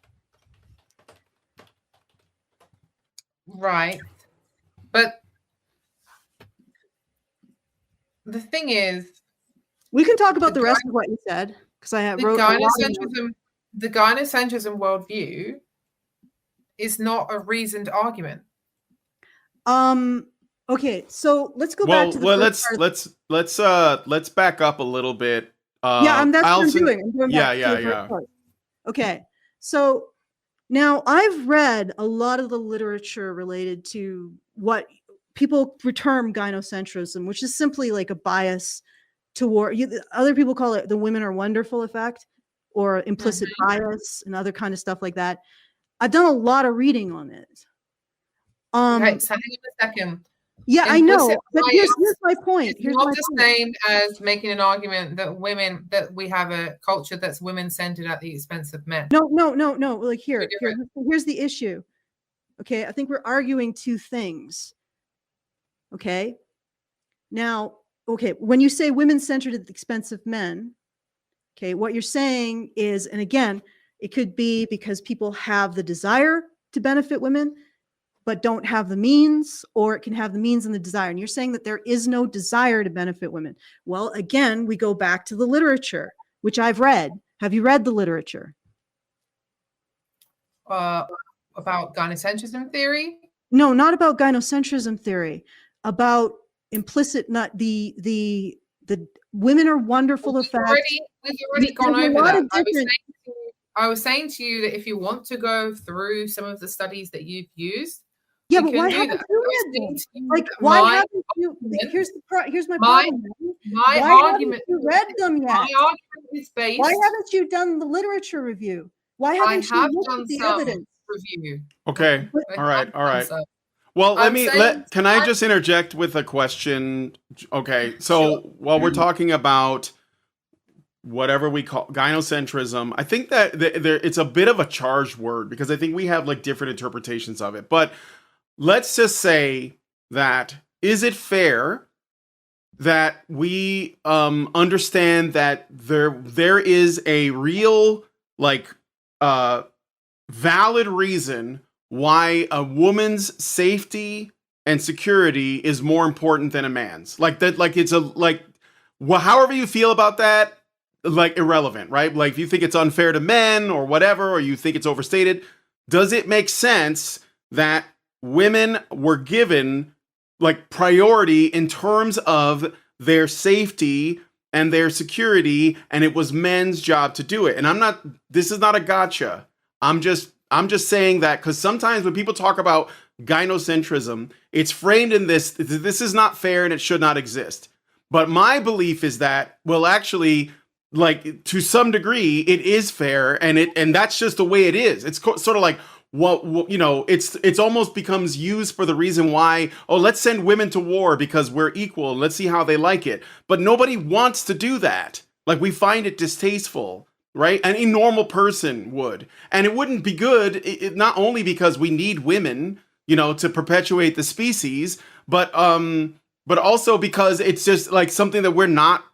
Right. But the thing is, we can talk about the rest of what you said, because I have wrote the gynocentrism worldview is not a reasoned argument. Okay, so let's go back to the let's back up a little bit. That's Allison, what I'm doing. I'm going back to the first part. Okay, so now I've read a lot of the literature related to what people term gynocentrism, which is simply like a bias toward other people call it the women are wonderful effect, or implicit bias and other kind of stuff like that. I've done a lot of reading on it. Okay, so hang on a second. Yeah, I know, but here's my point. It's not the same as making an argument that we have a culture that's women-centered at the expense of men. No. Like here's the issue. Okay, I think we're arguing two things. Okay, now, when you say women-centered at the expense of men, okay, what you're saying is, and again, it could be because people have the desire to benefit women, but don't have the means, or it can have the means and the desire. And you're saying that there is no desire to benefit women. Well, again, we go back to the literature, which I've read. Have you read the literature? About gynocentrism theory? No, not about gynocentrism theory. About implicit, not the women are wonderful effect. We've already gone over that. I was saying to you that if you want to go through some of the studies that you've used, yeah, but why haven't you read them? Like, why haven't you? Here's my problem. Why haven't you read them yet? My argument is based. Why haven't you done the literature review? Why haven't you looked at the evidence? Review. Okay. All right. Well, can I just interject with a question? Okay. So while we're talking about whatever we call gynocentrism, I think that it's a bit of a charged word, because I think we have like different interpretations of it. But let's just say that, is it fair that we understand that there is a real valid reason why a woman's safety and security is more important than a man's? However you feel about that, irrelevant, right? Like, if you think it's unfair to men or whatever, or you think it's overstated, does it make sense that women were given priority in terms of their safety and their security, and it was men's job to do it? And this is not a gotcha. I'm just saying that because sometimes when people talk about gynocentrism, it's framed in this is not fair and it should not exist. But my belief is that, well, actually, to some degree, it is fair, and that's just the way it is. It's sort of like it's almost becomes used for the reason why, let's send women to war because we're equal and let's see how they like it. But nobody wants to do that. We find it distasteful, right? Any normal person would, and it wouldn't be good. Not only because we need women, to perpetuate the species, but also because it's just something that we're not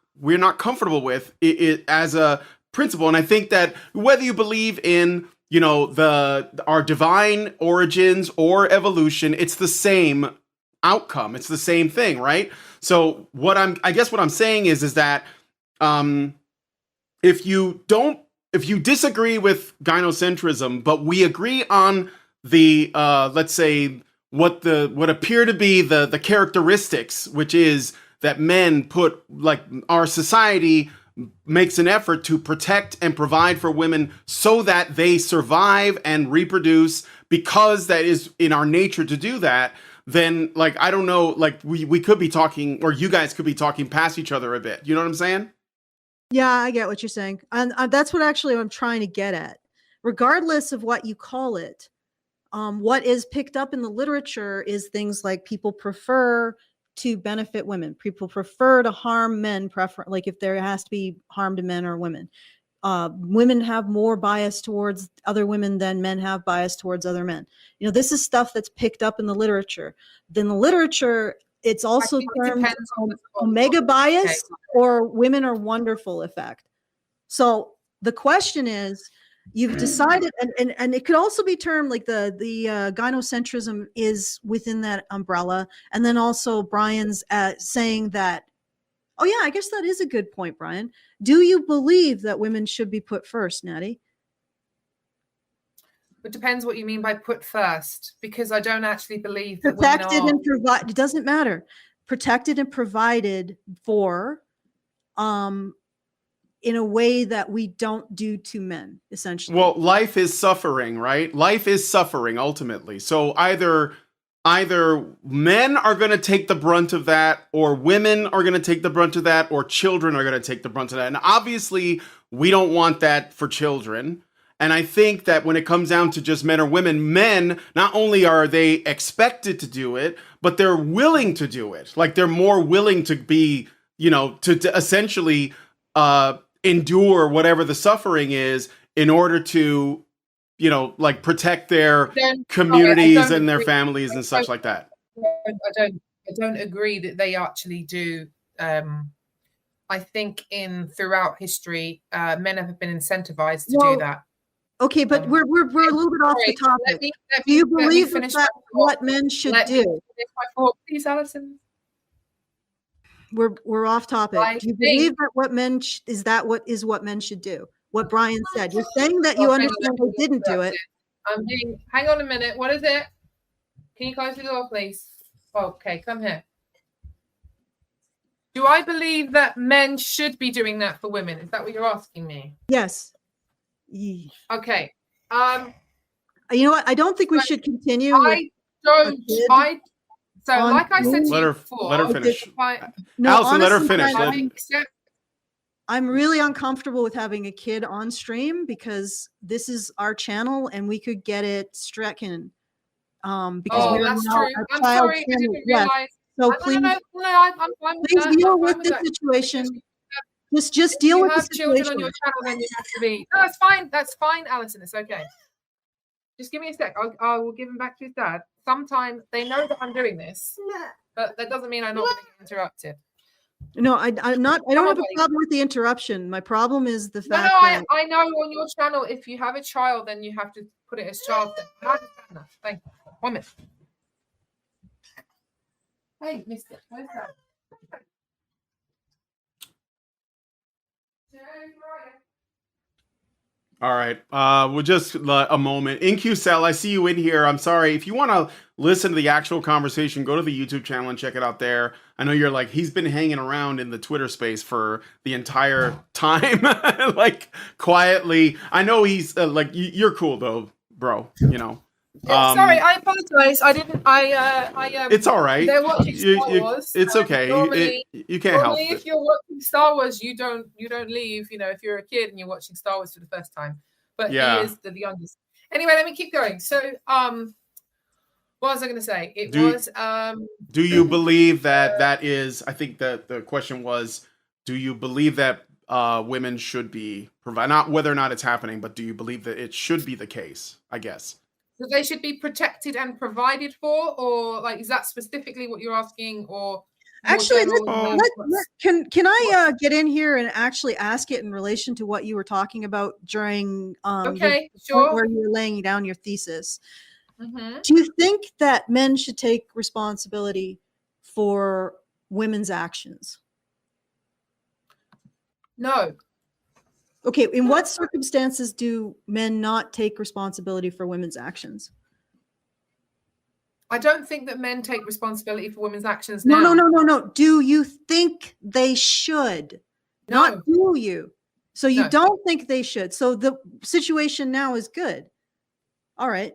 comfortable with it as a principle. And I think that whether you believe in, our divine origins or evolution, it's the same outcome. It's the same thing, right? So I guess what I'm saying is that if you disagree with gynocentrism, but we agree on the let's say what appear to be the characteristics, which is that men put, like, our society makes an effort to protect and provide for women so that they survive and reproduce, because that is in our nature to do that, then, like, I don't know, like, we could be talking, or you guys could be talking past each other a bit. You know what I'm saying? Yeah, I get what you're saying. And that's what actually I'm trying to get at. Regardless of what you call it, what is picked up in the literature is things like people prefer to benefit women. People prefer to harm men, like if there has to be harm to men or women. Women have more bias towards other women than men have bias towards other men. You know, this is stuff that's picked up in the literature. Then the literature, it's also termed omega bias or women are wonderful effect. So the question is, you've decided, and it could also be termed like the gynocentrism is within that umbrella. And then also Brian's saying that, oh yeah, I guess that is a good point, Brian. Do you believe that women should be put first, Natty? It depends what you mean by put first, because I don't actually believe that Protected women are... and provided. It doesn't matter. Protected and provided for, in a way that we don't do to men, essentially. Well, life is suffering, right? Life is suffering ultimately. So either men are going to take the brunt of that, or women are going to take the brunt of that, or children are going to take the brunt of that. And obviously, we don't want that for children. And I think that when it comes down to just men or women, men, not only are they expected to do it, but they're willing to do it. Like, they're more willing to be, you know, to essentially endure whatever the suffering is in order to, you know, like, protect their communities and their families and such like that. I don't agree that they actually do. I think throughout history, men have been incentivized to do that. Okay, but we're a little bit off the topic. Do you believe that what men should do? Please, Alison. We're off topic. Do you believe that what men what men should do? What Brian said. You're saying that you understand they didn't do it. Hang on a minute. What is it? Can you close the door, please? Okay, come here. Do I believe that men should be doing that for women? Is that what you're asking me? Yes. Okay. You know what? I don't think we should continue. So, like I said to you before, let her finish. No, Allison, let her finish. I'm really uncomfortable with having a kid on stream because this is our channel and we could get it stricken. Because that's true. I'm sorry, I didn't realize. So please, I'm fine with that. Deal with the situation. Just deal with the situation. If you have children on your channel, then you have to be. No, that's fine. That's fine, Alison. It's okay. Just give me a sec. I will give him back to his dad. Sometimes they know that I'm doing this, but that doesn't mean I'm not going to get interrupted. No, I'm not. I don't have a problem with the interruption. My problem is the fact that I know on your channel, if you have a child, then you have to put it as child. Thank you. 1 minute. Hey, mister, where's that? All right. We'll just a moment. InQcell, I see you in here. I'm sorry. If you want to listen to the actual conversation, go to the YouTube channel and check it out there. I know you're like, he's been hanging around in the Twitter space for the entire time, like, quietly. I know he's like, you're cool though, bro. You know. Sorry, I apologize. I didn't. It's all right. They're watching Star Wars. It's okay. You can't help it. If you're watching Star Wars, you don't leave. You know, if you're a kid and you're watching Star Wars for the first time. But he is the youngest. Anyway, let me keep going. So, what was I going to say? Do you believe that is? I think that the question was, do you believe that women should be provide, not whether or not it's happening, but do you believe that it should be the case? I guess. So they should be protected and provided for, or like, is that specifically what you're asking? Or actually, can I get in here and actually ask it in relation to what you were talking about during okay, sure, where you were laying down your thesis? Mm-hmm. Do you think that men should take responsibility for women's actions? No. Okay, in what circumstances do men not take responsibility for women's actions? I don't think that men take responsibility for women's actions No, now. no. Do you think they should? No. Not do you? So you No. don't think they should. So the situation now is good. All right.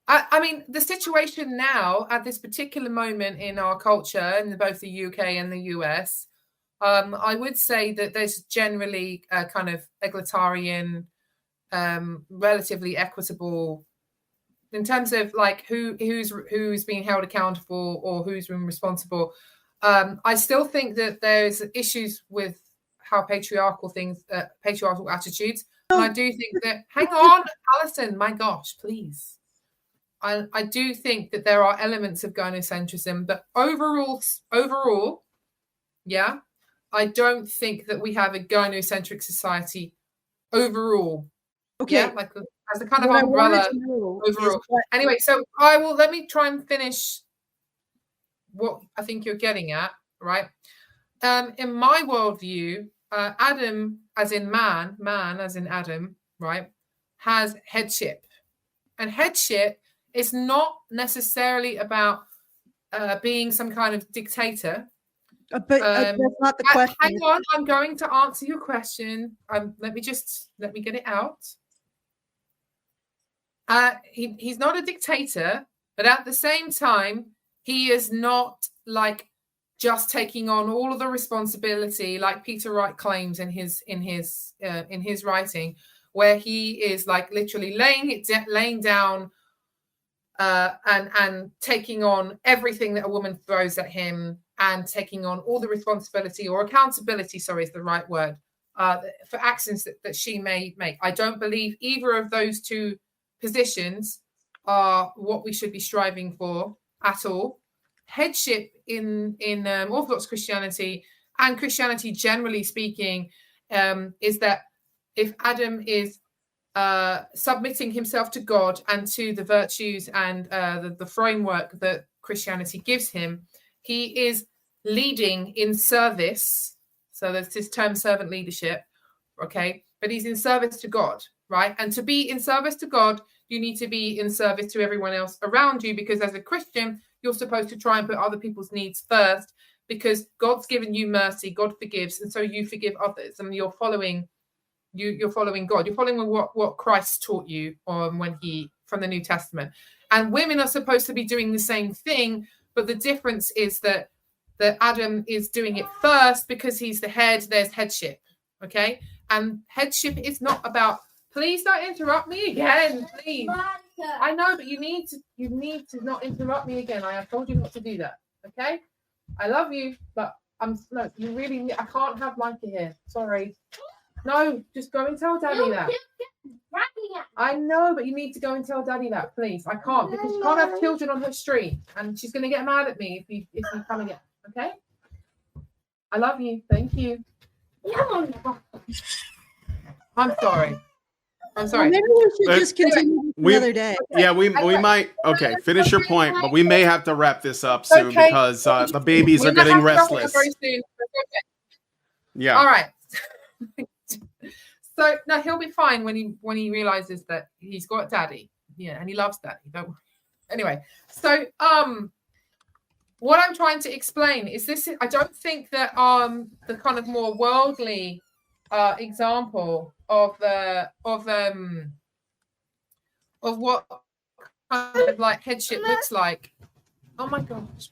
I mean, the situation now at this particular moment in our culture, in both the UK and the US, I would say that there's generally a kind of egalitarian, relatively equitable, in terms of like who's being held accountable or who's been responsible. I still think that there's issues with how patriarchal attitudes, and I do think that. Hang on, Alison, my gosh, please. I do think that there are elements of gynocentrism, but overall, yeah, I don't think that we have a gynocentric society overall. Okay. Yeah, like as a kind of What I wanted umbrella to know overall. is what- Anyway, so let me try and finish what I think you're getting at, right? In my worldview, Adam, as in man as in Adam, right, has headship, and headship is not necessarily about being some kind of dictator. but that's not the question. Hang on, I'm going to answer your question. Let me get it out. He's not a dictator, but at the same time, he is not like just taking on all of the responsibility, like Peter Wright claims in his writing, where he is like literally laying down and taking on everything that a woman throws at him, and taking on all the responsibility or accountability, sorry, is the right word, for actions that she may make. I don't believe either of those two positions are what we should be striving for at all. Headship in Orthodox Christianity and Christianity generally speaking is that if Adam is submitting himself to God and to the virtues and the framework that Christianity gives him, he is leading in service. So there's this term servant leadership, okay? But he's in service to God, right? And to be in service to God, you need to be in service to everyone else around you, because as a Christian, you're supposed to try and put other people's needs first, because God's given you mercy, God forgives, and so you forgive others, and you're following God. You're following what Christ taught you from the New Testament. And women are supposed to be doing the same thing, but the difference is that Adam is doing it first because he's the head. There's headship, okay? And headship is not about. Please don't interrupt me again, please. I know, but you need to not interrupt me again. I have told you not to do that, okay? I love you, but I can't have Micah here. Sorry. No, just go and tell Daddy that. I know, but you need to go and tell Daddy that, please. I can't, because you can't have children on her street, and she's going to get mad at me if you come again. Okay? I love you. Thank you. I'm sorry. Well, maybe we should just continue another day. Yeah, we might. Okay, finish your point, but we may have to wrap this up soon because the babies are getting restless. Very soon. Okay. Yeah. All right. So no, he'll be fine when he realizes that he's got Daddy. Yeah, and he loves Daddy. Anyway, so what I'm trying to explain is this. I don't think that the kind of more worldly example of what kind of like headship looks like. Oh my gosh.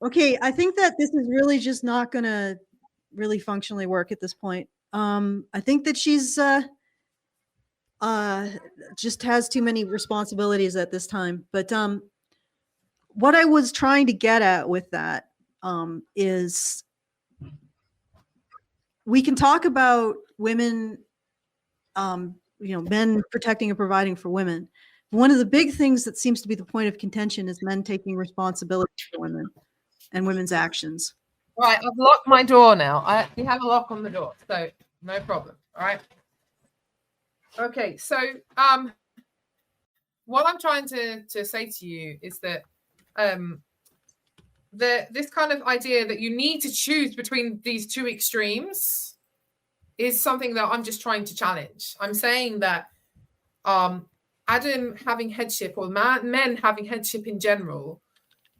Okay, I think that this is really just not going to really functionally work at this point. I think that she's just has too many responsibilities at this time. But what I was trying to get at with that is we can talk about women, men protecting and providing for women. One of the big things that seems to be the point of contention is men taking responsibility for women and women's actions. Right, I've locked my door now. I actually have a lock on the door, so no problem. All right. Okay, so what I'm trying to say to you is that this kind of idea that you need to choose between these two extremes is something that I'm just trying to challenge. I'm saying that Adam having headship, or men having headship in general,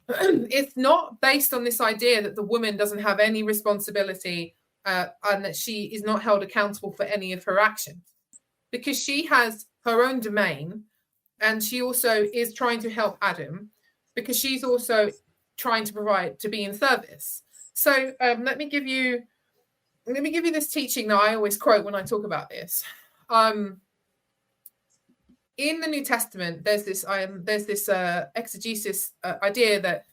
it's not based on this idea that the woman doesn't have any responsibility and that she is not held accountable for any of her actions, because she has her own domain, and she also is trying to help Adam, because she's also trying to provide, to be in service. So let me give you this teaching that I always quote when I talk about this. In the New Testament, there's this exegesis idea that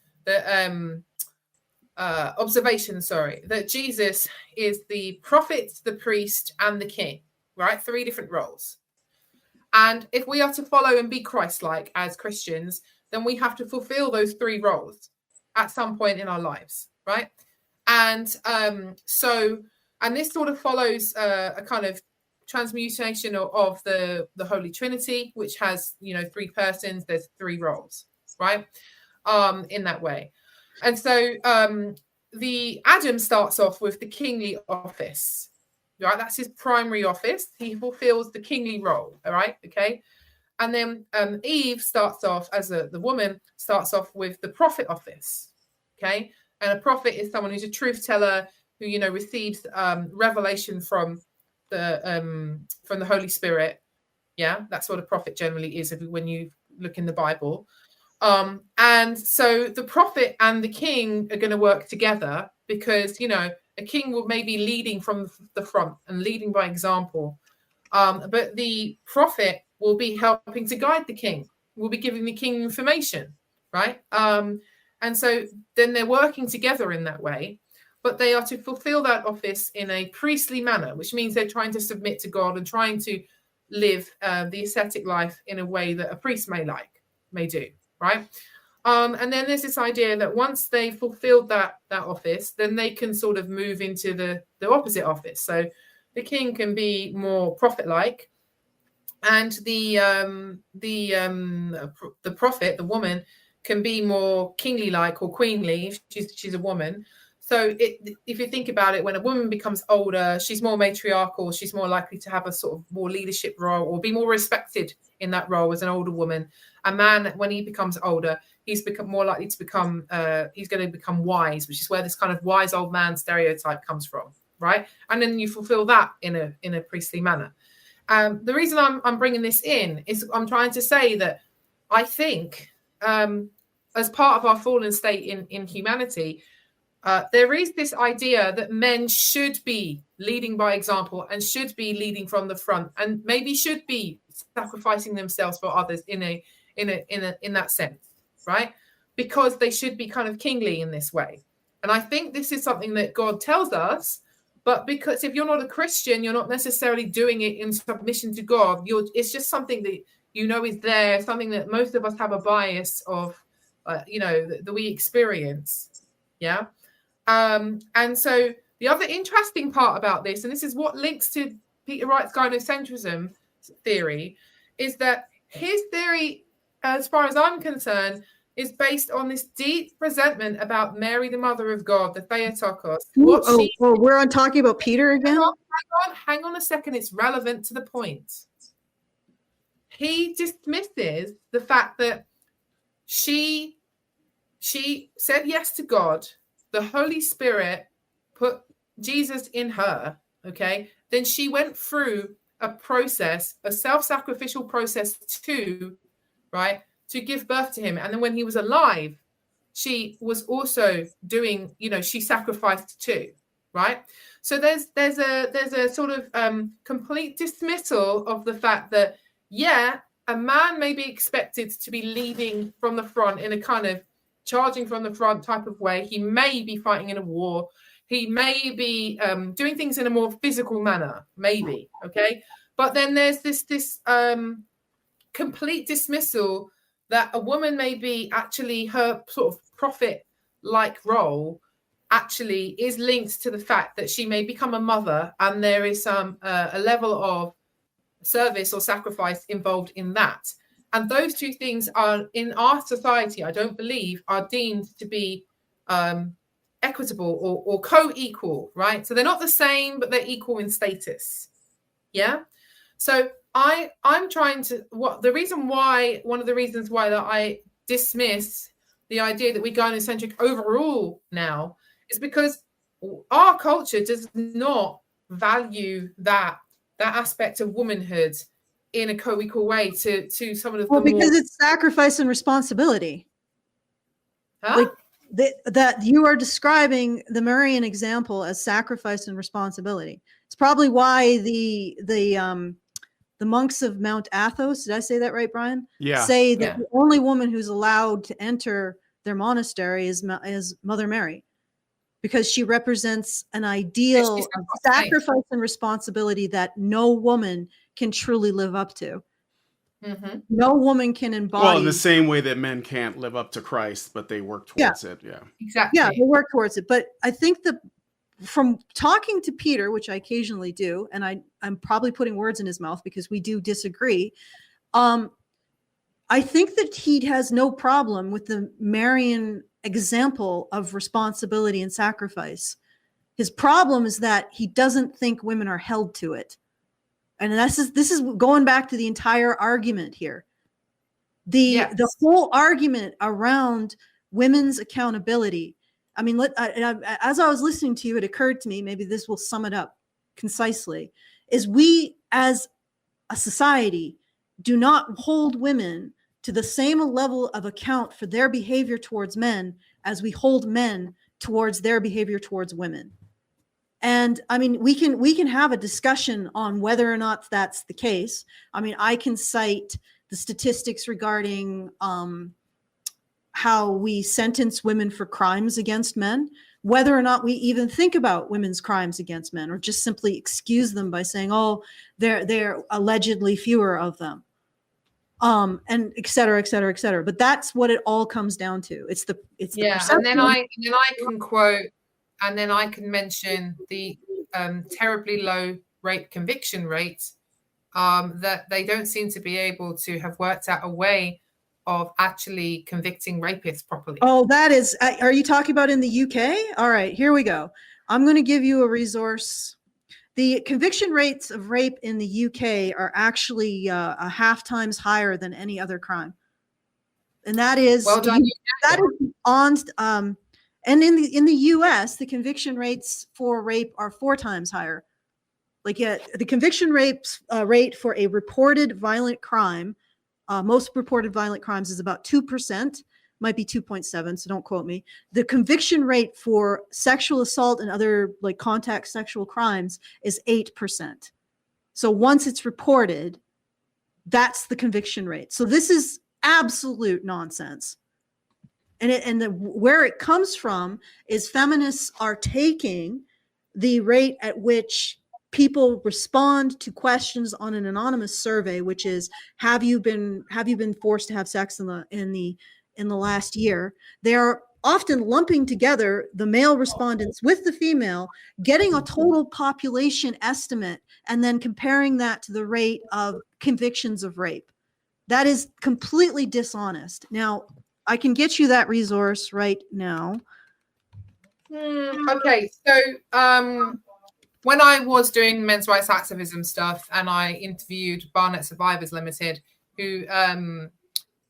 observation, that Jesus is the prophet, the priest, and the king, right? 3 different roles. And if we are to follow and be Christ-like as Christians, then we have to fulfill those 3 roles at some point in our lives, right? And and this sort of follows a kind of transmutation of the Holy Trinity, which has 3 persons, there's 3 roles, right? In that way. And so the Adam starts off with the kingly office, right? That's his primary office. He fulfills the kingly role, all right? Okay. And then Eve starts off as the woman starts off with the prophet office, okay? And a prophet is someone who's a truth teller who receives revelation from the Holy Spirit. Yeah, that's what a prophet generally is when you look in the Bible. And so the prophet and the king are going to work together, because a king will maybe leading from the front and leading by example, but the prophet will be helping to guide the king, will be giving the king information, right? And so then they're working together in that way, but they are to fulfill that office in a priestly manner, which means they're trying to submit to God and trying to live the ascetic life in a way that a priest may do, right? And then there's this idea that once they fulfilled that office, then they can sort of move into the opposite office. So the king can be more prophet-like, and the prophet, the woman, can be more kingly-like or queenly if she's a woman. So if you think about it, when a woman becomes older, she's more matriarchal, she's more likely to have a sort of more leadership role or be more respected in that role as an older woman. A man, when he becomes older, he's more likely to become, he's going to become wise, which is where this kind of wise old man stereotype comes from, right? And then you fulfill that in a priestly manner. The reason I'm bringing this in is I'm trying to say that I think as part of our fallen state in humanity, there is this idea that men should be leading by example and should be leading from the front, and maybe should be sacrificing themselves for others in that sense, right? Because they should be kind of kingly in this way. And I think this is something that God tells us, but because if you're not a Christian, you're not necessarily doing it in submission to God. It's just something that is there, something that most of us have a bias of, that we experience. Yeah. And so the other interesting part about this, and this is what links to Peter Wright's gynocentrism theory, is that his theory, as far as I'm concerned, is based on this deep resentment about Mary, the Mother of God, the Theotokos. We're on talking about Peter again? Hang on a second. It's relevant to the point. He dismisses the fact that she said yes to God. The Holy Spirit put Jesus in her, okay? Then she went through a process, a self-sacrificial process to give birth to him. And then when he was alive, she was also doing, she sacrificed too, right? So there's a sort of complete dismissal of the fact that, yeah, a man may be expected to be leading from the front in a kind of charging from the front type of way. He may be fighting in a war. He may be doing things in a more physical manner, maybe, okay? But then there's this complete dismissal that a woman may be actually her sort of prophet-like role actually is linked to the fact that she may become a mother, and there is a level of service or sacrifice involved in that. And those two things are, in our society, I don't believe, are deemed to be equitable or co-equal, right? So they're not the same, but they're equal in status. Yeah. So I'm trying to, one of the reasons why that I dismiss the idea that we're gynocentric overall now is because our culture does not value that aspect of womanhood in a co-equal way to some of the because more... it's sacrifice and responsibility. Huh? Like that you are describing the Marian example as sacrifice and responsibility. It's probably why the monks of Mount Athos, did I say that right, Brian? Yeah. Say that Yeah. the only woman who's allowed to enter their monastery is Mother Mary, because she represents an ideal She's of not sacrifice and responsibility that no woman can truly live up to. Mm-hmm. No woman can embody. Well, in the same way that men can't live up to Christ, but they work towards it. Yeah. Exactly. Yeah, they work towards it. But I think from talking to Peter, which I occasionally do, and I'm probably putting words in his mouth because we do disagree. I think that he has no problem with the Marian example of responsibility and sacrifice. His problem is that he doesn't think women are held to it. And this is going back to the entire argument here. The whole argument around women's accountability. I mean, as I was listening to you, it occurred to me, maybe this will sum it up concisely, is we as a society do not hold women to the same level of account for their behavior towards men as we hold men towards their behavior towards women. And I mean, we can have a discussion on whether or not that's the case. I mean, I can cite the statistics regarding how we sentence women for crimes against men, whether or not we even think about women's crimes against men, or just simply excuse them by saying, oh, they're allegedly fewer of them. And et cetera, et cetera, et cetera. But that's what it all comes down to. It's the perception. And then I can quote, and then I can mention the terribly low rape conviction rates, that they don't seem to be able to have worked out a way of actually convicting rapists properly. Oh, that is, are you talking about in the UK? All right, here we go. I'm going to give you a resource. The conviction rates of rape in the UK are actually a half times higher than any other crime. And that is, well done. That is on, and in the US, the conviction rates for rape are 4 times higher. Like the conviction rate for a reported violent crime, most reported violent crimes is about 2%, might be 2.7, so don't quote me. The conviction rate for sexual assault and other like contact sexual crimes is 8%. So once it's reported, that's the conviction rate. So this is absolute nonsense. And where it comes from is feminists are taking the rate at which people respond to questions on an anonymous survey, which is, have you been forced to have sex in the last year? They are often lumping together the male respondents with the female, getting a total population estimate, and then comparing that to the rate of convictions of rape. That is completely dishonest. Now, I can get you that resource right now. Okay, so when I was doing men's rights activism stuff, and I interviewed Barnet Survivors Limited, who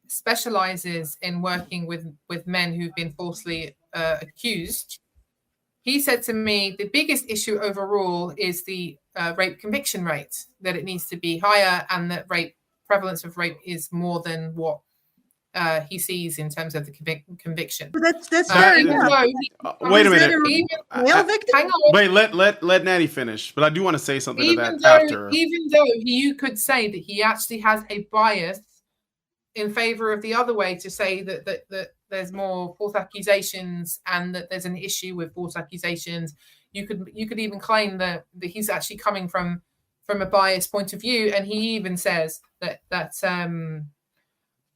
specializes in working with men who've been falsely accused, he said to me, the biggest issue overall is the rape conviction rate, that it needs to be higher, and that prevalence of rape is more than what he sees in terms of the conviction. That's fair enough. Wait a minute. Male victim? Hang on. Wait, let Natty finish. But I do want to say something to that after. Even though you could say that he actually has a bias in favor of the other way, to say that there's more false accusations and that there's an issue with false accusations, you could even claim that he's actually coming from a biased point of view, and he even says that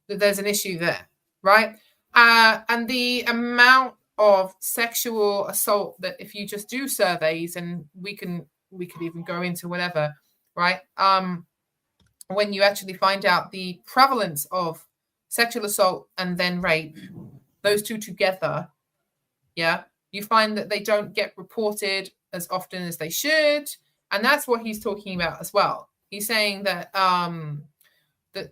there's an issue there, right? And the amount of sexual assault that, if you just do surveys, and we could even go into whatever, right? When you actually find out the prevalence of sexual assault and then rape, those two together, yeah, you find that they don't get reported as often as they should. And that's what he's talking about as well. He's saying that that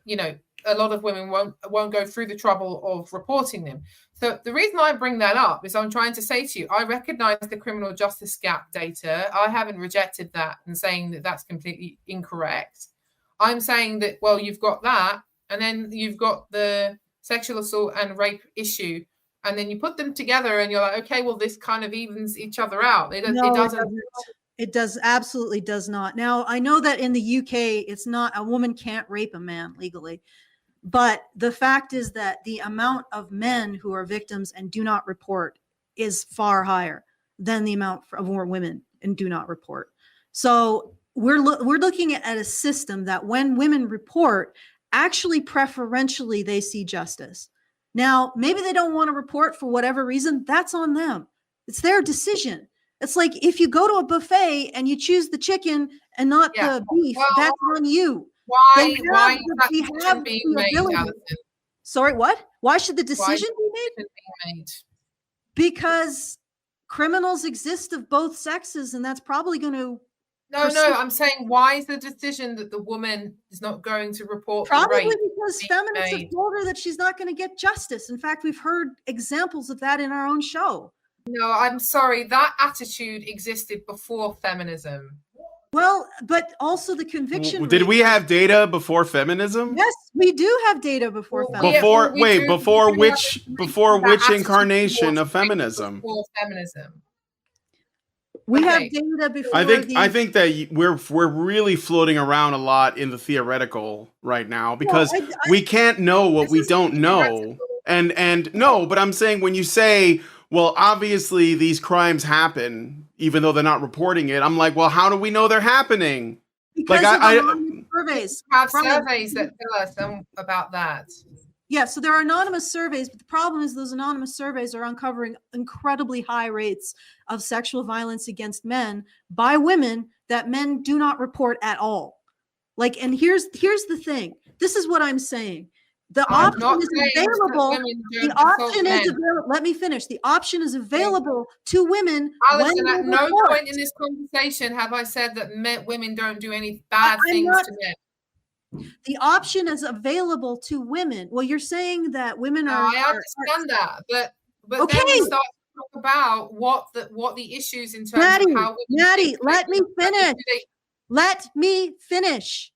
a lot of women won't go through the trouble of reporting them. So the reason I bring that up is I'm trying to say to you, I recognize the criminal justice gap data. I haven't rejected that and saying that that's completely incorrect. I'm saying that, well, you've got that, and then you've got the sexual assault and rape issue, and then you put them together and you're like, okay, well, this kind of evens each other out. It doesn't. It absolutely does not. Now, I know that in the UK, it's not, a woman can't rape a man legally. But the fact is that the amount of men who are victims and do not report is far higher than the amount of women and do not report. So we're looking at a system that when women report, actually preferentially they see justice. Now, maybe they don't want to report for whatever reason. That's on them. It's their decision. It's like if you go to a buffet and you choose the chicken and not the beef, that's on you. Why is that decision being made, Alison? Sorry, what? Why should the decision be made? Because criminals exist of both sexes, and that's probably going to. No, I'm saying why is the decision that the woman is not going to report probably the rape because feminists have told her that she's not going to get justice. In fact, we've heard examples of that in our own show. No, I'm sorry. That attitude existed before feminism. Well, but also the conviction. Did we have data before feminism? Yes, we do have data before feminism. Before which incarnation of feminism? Before feminism. We have data before. I think that we're really floating around a lot in the theoretical right now because we can't know what we don't know. And no, but I'm saying when you say, well, obviously these crimes happen, even though they're not reporting it. I'm like, well, how do we know they're happening? Because surveys. Have surveys that tell us about that. Yeah, so there are anonymous surveys, but the problem is those anonymous surveys are uncovering incredibly high rates of sexual violence against men by women that men do not report at all. Like, and here's the thing. This is what I'm saying. The option is available. The option is available. Let me finish. The option is available to women. Alison, at no point in this conversation have I said that women don't do any bad things to men. The option is available to women. Well, you're saying that women are. I understand that, but okay. Then we start to talk about what the issues in terms of how. Maddie, let me finish. Let me finish.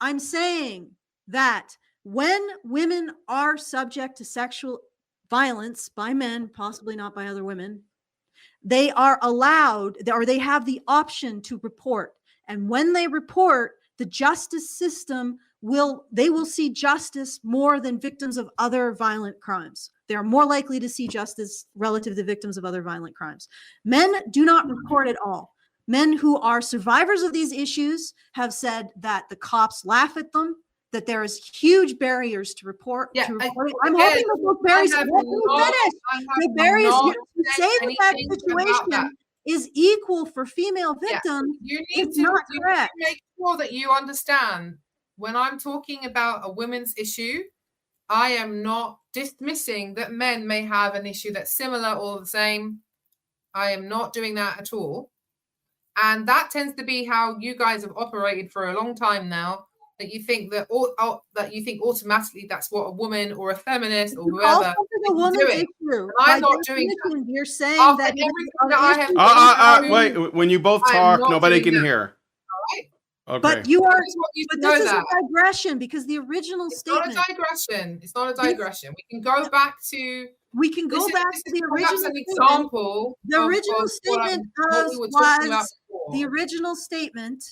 I'm saying that when women are subject to sexual violence by men, possibly not by other women, they are allowed, or they have the option to report. And when they report, the justice system will see justice more than victims of other violent crimes. They are more likely to see justice relative to victims of other violent crimes. Men do not report at all. Men who are survivors of these issues have said that the cops laugh at them, that there is huge barriers to report. Yeah, I'm hoping that those barriers. The barriers to say that situation is equal for female victims. You need to make sure that you understand when I'm talking about a women's issue, I am not dismissing that men may have an issue that's similar or the same. I am not doing that at all. And that tends to be how you guys have operated for a long time now. That you think automatically that's what a woman or a feminist or whoever is doing. I'm not doing that. You're saying that wait, when you both talk, nobody can hear. All right. Okay. But you are. But this is a digression because the original statement. It's not a digression. We can go back to. We can go back to the original example. The original statement the original statement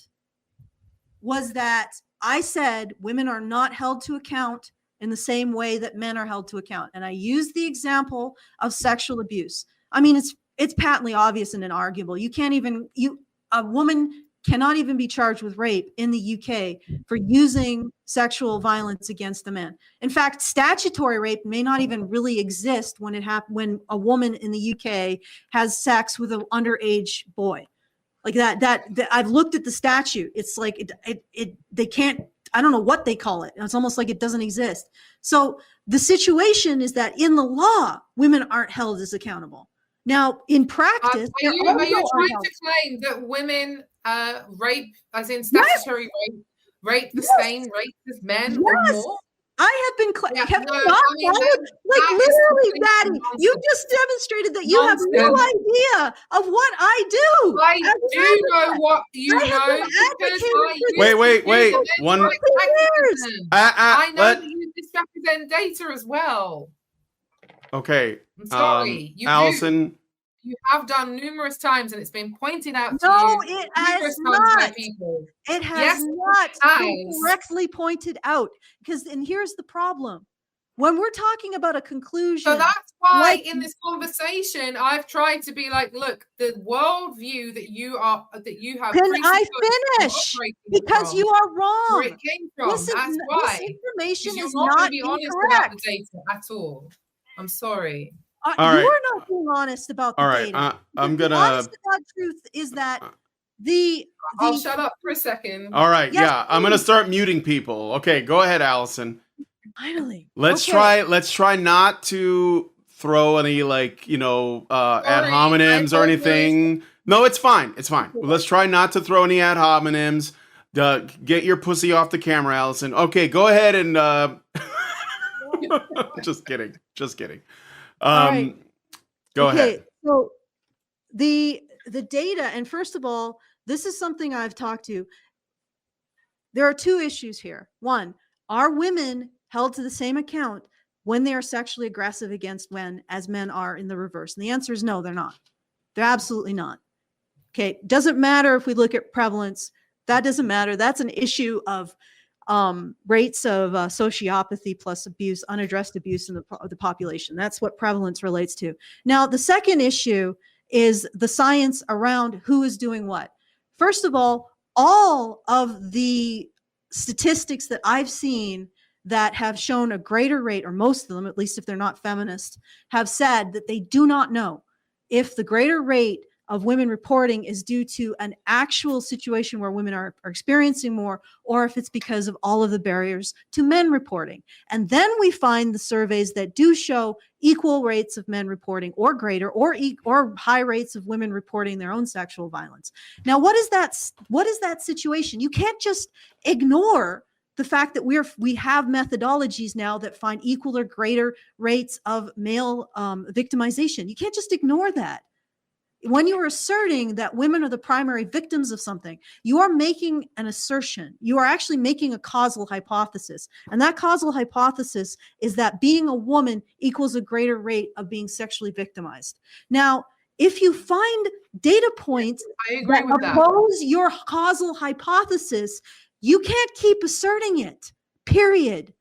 was that I said women are not held to account in the same way that men are held to account. And I used the example of sexual abuse. I mean, it's patently obvious and inarguable. A woman cannot even be charged with rape in the UK for using sexual violence against a man. In fact, statutory rape may not even really exist when a woman in the UK has sex with an underage boy. Like that I've looked at the statute. It's like they can't, I don't know what they call it. It's almost like it doesn't exist. So the situation is that in the law, women aren't held as accountable. Now, in practice, are you trying to claim that women rape, as in statutory rape, rape the Yes. same rate as men or Yes. more? I have been Yeah, have no, you not I mean, followed? Like that is literally, complete Daddy, you nonsense. just demonstrated that you have no Nonsense. idea of what I do. I as an do know advocate. what you I have know been because advocating I for used Wait, to wait. do the One. men's rights years. activism. I know Let. that you misrepresent data as well. Okay. I'm sorry, you do. Allison. You have done numerous times, and it's been pointed out to No, you it has numerous times by not. people. It has Yes, not it been has. correctly pointed out. And here's the problem. When we're talking about a conclusion, So that's why like- in this conversation, I've tried to be like, look, the worldview that you have can I finish? operating Because from, you are where wrong. it came from. This That's why. this information Because you're is not going not to be honest about incorrect. the data at all. I'm sorry. All You right. are not being honest about the All right. data. I'm The gonna. honest to God truth is that I'll shut up for a second. All right. Yes, Yeah. I'm gonna please. start muting people. Okay. Go ahead, Allison. Finally. Let's Okay. try not to throw any like ad Sorry, hominems I or apologize. anything. No, it's fine. It's fine. Let's try not to throw any ad hominems. Get your pussy off the camera, Allison. Okay, go ahead and just kidding. Just kidding. All right. Go ahead. So the data, and first of all, this is something I've talked to. There are two issues here. One, are women held to the same account when they are sexually aggressive against men as men are in the reverse? And the answer is no, they're not. They're absolutely not. Okay. Doesn't matter if we look at prevalence. That doesn't matter. That's an issue of rates of sociopathy plus abuse, unaddressed abuse in the population. That's what prevalence relates to. Now, the second issue is the science around who is doing what. First of all of the statistics that I've seen that have shown a greater rate, or most of them, at least if they're not feminist, have said that they do not know if the greater rate of women reporting is due to an actual situation where women are experiencing more, or if it's because of all of the barriers to men reporting. And then we find the surveys that do show equal rates of men reporting or greater, or high rates of women reporting their own sexual violence. Now, what is that situation? You can't just ignore the fact that we have methodologies now that find equal or greater rates of male victimization. You can't just ignore that. When you are asserting that women are the primary victims of something, you are making an assertion. You are actually making a causal hypothesis. And that causal hypothesis is that being a woman equals a greater rate of being sexually victimized. Now, if you find data points that oppose your causal hypothesis, you can't keep asserting it, period.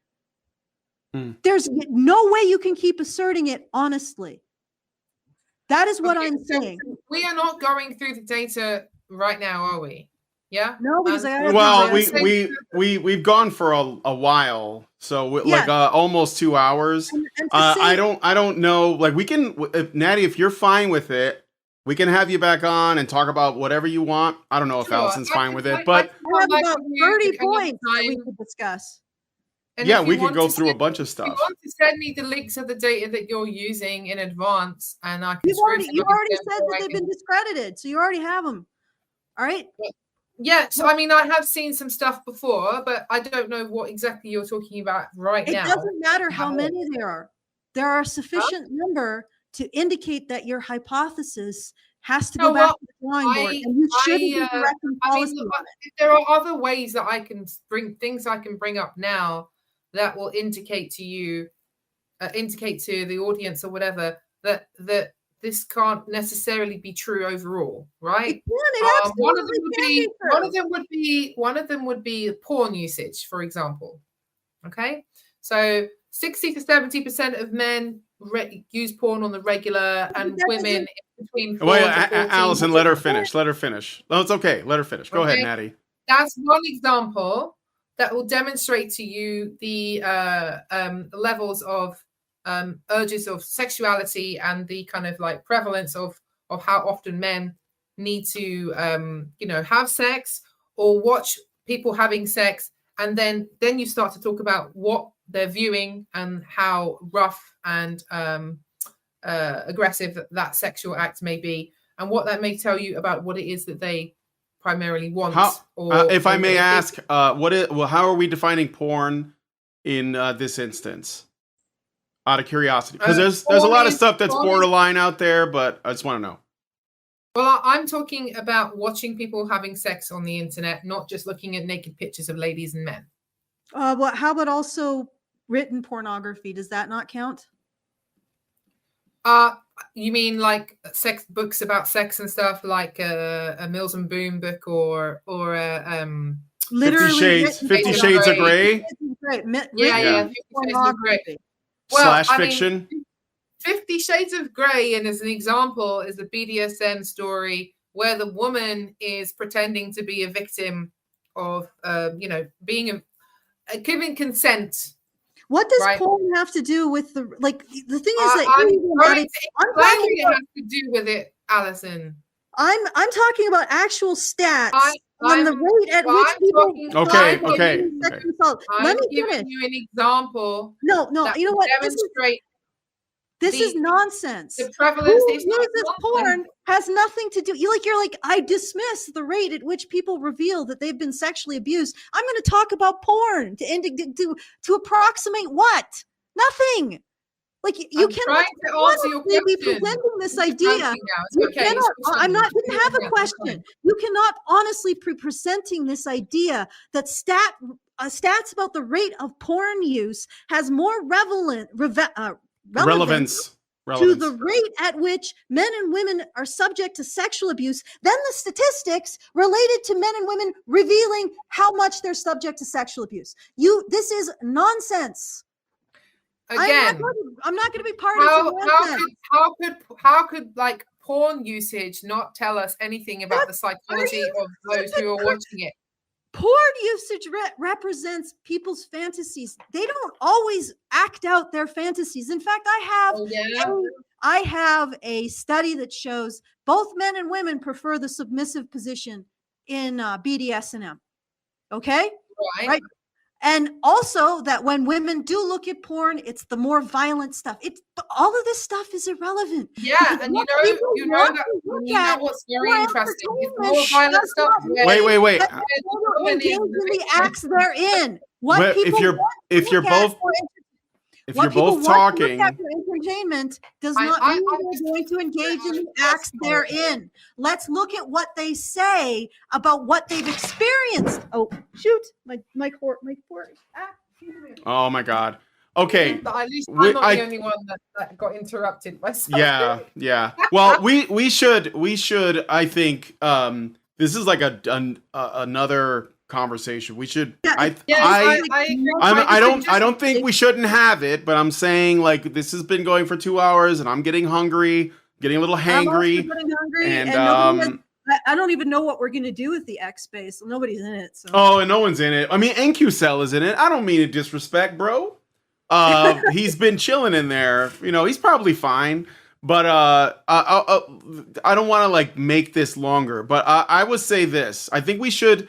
There's no way you can keep asserting it honestly. That is what I'm saying. We are not going through the data right now, are we? Yeah. No, because we've gone for a while, so like almost 2 hours. And I don't know. Like we can, Natty, if you're fine with it, we can have you back on and talk about whatever you want. I don't know if Allison's fine with it, but I have about 30 points that we could discuss. And yeah, we could go through a bunch of stuff. If you want to send me the links of the data that you're using in advance, and I can. You already said that they've been discredited, so you already have them. All right. Yeah. So I mean, I have seen some stuff before, but I don't know what exactly you're talking about now. It doesn't matter how many there are. There are a sufficient number to indicate that your hypothesis has to go back to the drawing board, and you shouldn't be directing policy. There are other ways that I can bring up now that will indicate to you, indicate to the audience or whatever that this can't necessarily be true overall, right? One of them would be porn usage, for example. Okay, so 60 to 70% of men use porn on the regular, and women between. Allison, let her finish. No, it's okay. Let her finish. Go ahead, Natty. That's one example that will demonstrate to you the levels of urges of sexuality and the kind of like prevalence of how often men need to have sex or watch people having sex, and then you start to talk about what they're viewing and how rough and aggressive that sexual act may be, and what that may tell you about what it is that they primarily want. If I may or ask, how are we defining porn in this instance? Out of curiosity, because there's a lot of stuff that's borderline out there, but I just want to know. Well, I'm talking about watching people having sex on the internet, not just looking at naked pictures of ladies and men. Well, how about also written pornography? Does that not count? You mean like sex books about sex and stuff, like a Mills and Boon book, or Literally 50 Shades of Grey? Yeah. 50 Shades of Grey. Well, / fiction. 50 Shades of Grey, and as an example, is the BDSM story where the woman is pretending to be a victim of, being giving consent. What does porn have to do with the thing is that I'm it has to do with it, Alison. I'm talking about actual stats on the rate at which people. Okay. Let me give you an example. No, you know what? This is nonsense. The prevalence uses porn has nothing to do. You're like, I dismiss the rate at which people reveal that they've been sexually abused. I'm going to talk about porn to approximate what? Nothing. Like you cannot be presenting this idea. Didn't have a question. You cannot honestly be presenting this idea that stats about the rate of porn use has more relevance to the rate at which men and women are subject to sexual abuse than the statistics related to men and women revealing how much they're subject to sexual abuse. This is nonsense. Again, I'm not going to be part of it. How could like porn usage not tell us anything about the psychology of those who are watching it? Porn usage represents people's fantasies. They don't always act out their fantasies. In fact, I have a study that shows both men and women prefer the submissive position in BDSM. Okay? Right. And also that when women do look at porn, it's the more violent stuff. All of this stuff is irrelevant. Yeah, and you know what's very interesting. It's more violent stuff. Wait. Engage in the acts they're in. If you're both talking, entertainment does not mean they're going to engage in the acts they're in. Let's look at what they say about what they've experienced. Oh, shoot! My port. Oh my God. Okay. At least I'm not the only one that got interrupted by something. Yeah. Well, we should. I think this is like another conversation. We should. I don't think we shouldn't have it, but I'm saying like this has been going for 2 hours, and I'm getting hungry, getting a little hangry, and I don't even know what we're gonna do with the X space. Nobody's in it. So. Oh, and no one's in it. I mean, NQCell is in it. I don't mean to disrespect, bro. He's been chilling in there. He's probably fine. But I don't want to like make this longer. But I would say this. I think we should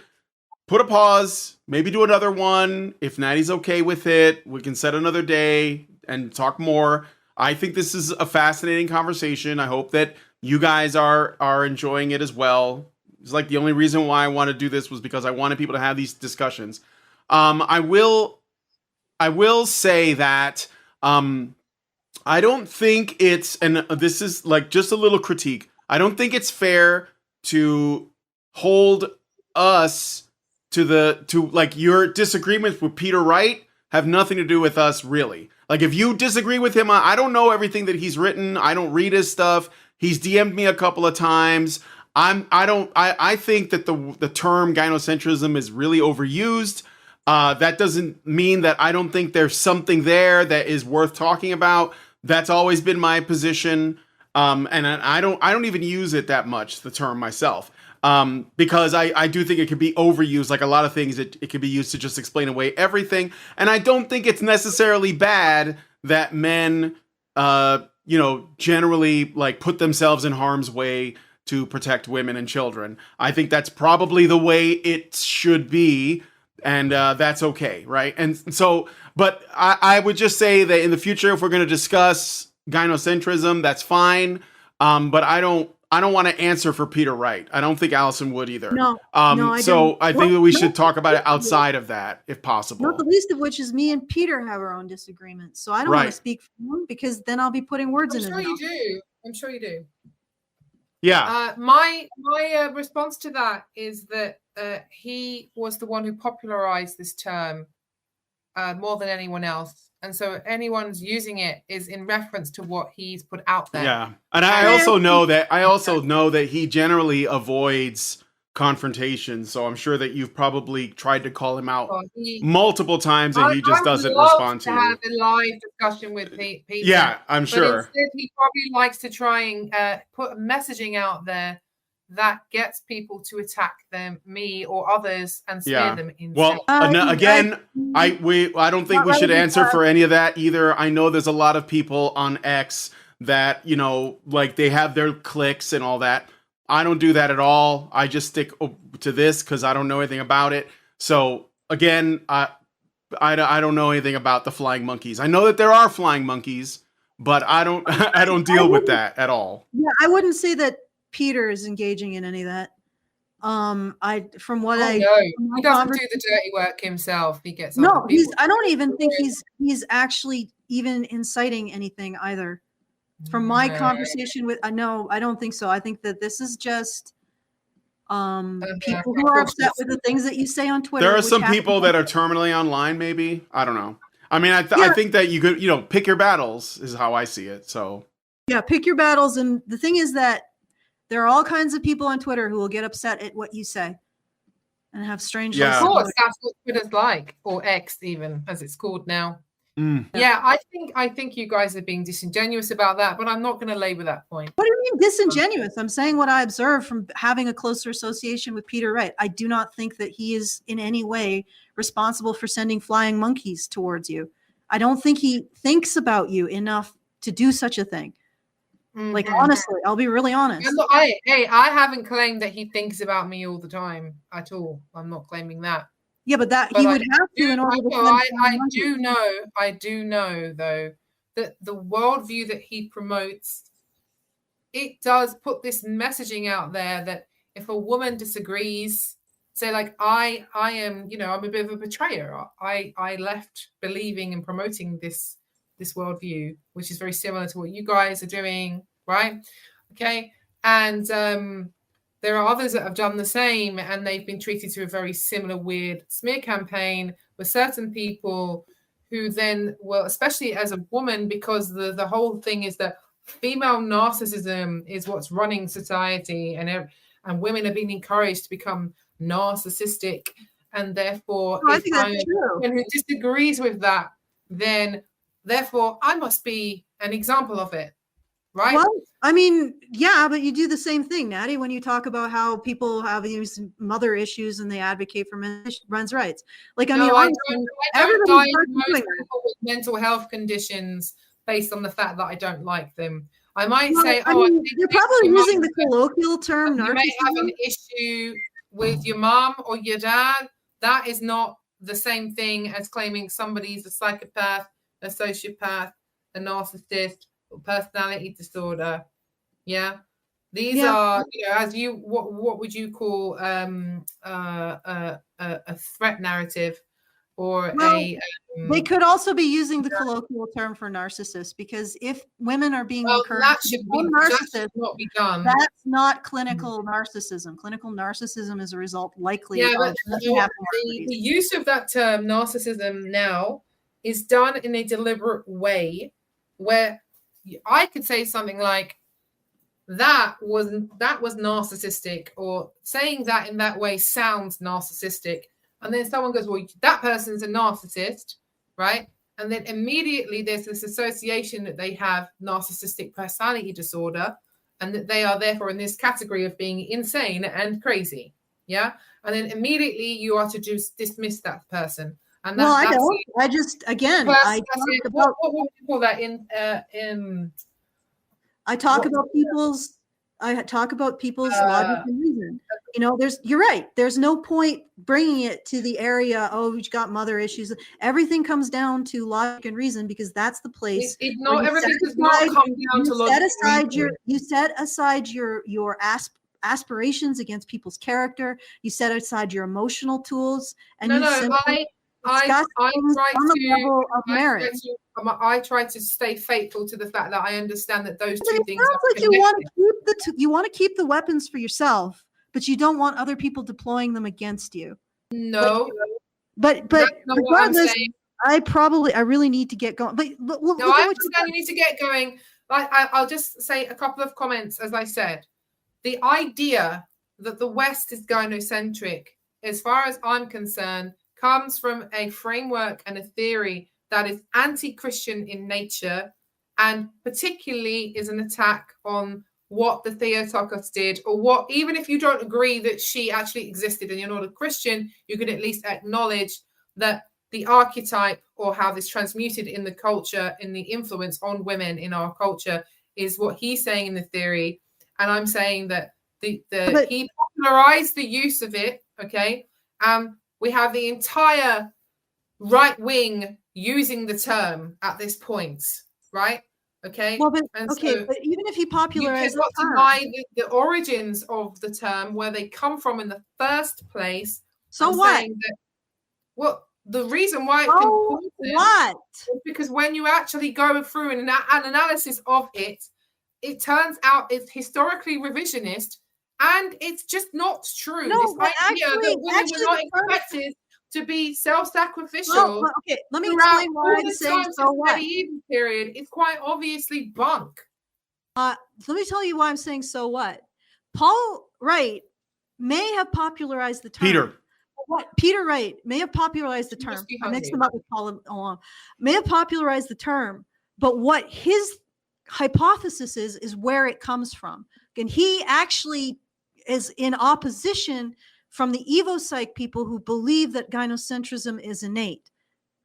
put a pause, maybe do another one. If Natty's okay with it, we can set another day and talk more. I think this is a fascinating conversation. I hope that you guys are enjoying it as well. It's like the only reason why I want to do this was because I wanted people to have these discussions. I will say that I don't think it's, and this is like just a little critique, I don't think it's fair to hold us to like your disagreements with Peter Wright have nothing to do with us, really. Like if you disagree with him, I don't know everything that he's written. I don't read his stuff. He's DM'd me a couple of times. I think that the term gynocentrism is really overused. That doesn't mean that I don't think there's something there that is worth talking about. That's always been my position. And I don't even use it that much, the term myself. Because I do think it could be overused, like a lot of things. It could be used to just explain away everything. And I don't think it's necessarily bad that men, generally like put themselves in harm's way to protect women and children. I think that's probably the way it should be. And that's okay, right? And so, but I would just say that in the future, if we're going to discuss gynocentrism, that's fine. But I don't I don't want to answer for Peter Wright. I don't think Allison would either. No, no, I so don't. I think that we should talk about it outside of that, if possible. Not the least of which is me and Peter have our own disagreements. So I don't want to speak for him because then I'll be putting words in his mouth. I'm sure you do. I'm sure you do. Yeah. My response to that is that he was the one who popularized this term more than anyone else. And so anyone's using it is in reference to what he's put out there. Yeah. And I also know that he generally avoids confrontation. So I'm sure that you've probably tried to call him out multiple times and he just doesn't respond to you. Have a live discussion with Peter. Yeah, I'm sure. But instead he probably likes to try and put messaging out there that gets people to attack me or others and smear them in. Well, again, I don't think we should answer for any of that either. I know there's a lot of people on X that, like they have their clicks and all that. I don't do that at all. I just stick to this because I don't know anything about it. So again, I don't know anything about the flying monkeys. I know that there are flying monkeys, but I don't deal with that at all. Yeah, I wouldn't say that Peter is engaging in any of that. No, he doesn't do the dirty work himself. He gets I don't even think he's actually even inciting anything either. From my conversation with I don't think so. I think that this is just people who are upset with the things that you say on Twitter. There are some people that are terminally online, maybe. I don't know. I mean, I think that you could, pick your battles is how I see it. So yeah, pick your battles. And the thing is that there are all kinds of people on Twitter who will get upset at what you say and have strange. Yeah, of course, that's what Twitter's like, or X even, as it's called now. Yeah, I think you guys are being disingenuous about that, but I'm not going to labor that point. What do you mean disingenuous? I'm saying what I observed from having a closer association with Peter Wright. I do not think that he is in any way responsible for sending flying monkeys towards you. I don't think he thinks about you enough to do such a thing. Like, honestly, I'll be really honest. I haven't claimed that he thinks about me all the time at all. I'm not claiming that. Yeah, but he would have to in order to. I do know though that the worldview that he promotes, it does put this messaging out there that if a woman disagrees, say like I am, I'm a bit of a betrayer. I left believing and promoting this worldview, which is very similar to what you guys are doing, right? Okay, and there are others that have done the same, and they've been treated to a very similar weird smear campaign with certain people who then, well, especially as a woman, because the whole thing is that female narcissism is what's running society, and women are being encouraged to become narcissistic, and therefore, I think that's true. Who disagrees with that, then therefore I must be an example of it. Right. Well, I mean, yeah, but you do the same thing, Natty, when you talk about how people have these mother issues and they advocate for men's rights. Like, I don't diagnose people with mental health conditions based on the fact that I don't like them. I might say, you're probably using the colloquial term. You may have an issue with your mom or your dad. That is not the same thing as claiming somebody's a psychopath, a sociopath, a narcissist, personality disorder. These are, as what would you call a threat narrative, or they could also be using the colloquial term for narcissist, because if women are being encouraged to become narcissists, that's not clinical narcissism. Clinical narcissism is a result likely of the use of that term narcissism now is done in a deliberate way, where I could say something like that was narcissistic, or saying that in that way sounds narcissistic, and then someone goes, well, that person's a narcissist, right? And then immediately there's this association that they have narcissistic personality disorder, and that they are therefore in this category of being insane and crazy. And then immediately you are to just dismiss that person. And I don't. I just, again, I talk about what would you call that in I talk about people's I talk about people's logic and reason. You know, you're right. There's no point bringing it to the area. Oh, we've got mother issues. Everything comes down to logic and reason because that's the place. Not everything does not come down to logic. You set aside your aspirations against people's character. You set aside your emotional tools, and I try to stay faithful to the fact that I understand that those two things are like you want to keep the weapons for yourself, but you don't want other people deploying them against you. No, but regardless, I really need to get going. But I understand you need to get going. I'll just say a couple of comments. As I said, the idea that the West is gynocentric, as far as I'm concerned, comes from a framework and a theory that is anti-Christian in nature, and particularly is an attack on what the Theotokos did, or what, even if you don't agree that she actually existed and you're not a Christian, you can at least acknowledge that the archetype, or how this transmuted in the culture, in the influence on women in our culture, is what he's saying in the theory. And I'm saying that he popularized the use of it, okay? We have the entire right wing using the term at this point, right? Okay. Well, but even if he popularized the term, deny the origins of the term, where they come from in the first place. So what? The reason why it's important is because when you actually go through an analysis of it, it turns out it's historically revisionist. And it's just not true. No, this idea that women were not expected to be self-sacrificial. Well, okay, let me explain why I'm saying so what. Medieval period is quite obviously bunk. Let me tell you why I'm saying so what. Paul Wright may have popularized the term. Peter Wright may have popularized the term. I mixed them up with Paul along. May have popularized the term, but what his hypothesis is where it comes from. And he actually is in opposition from the evopsych people who believe that gynocentrism is innate,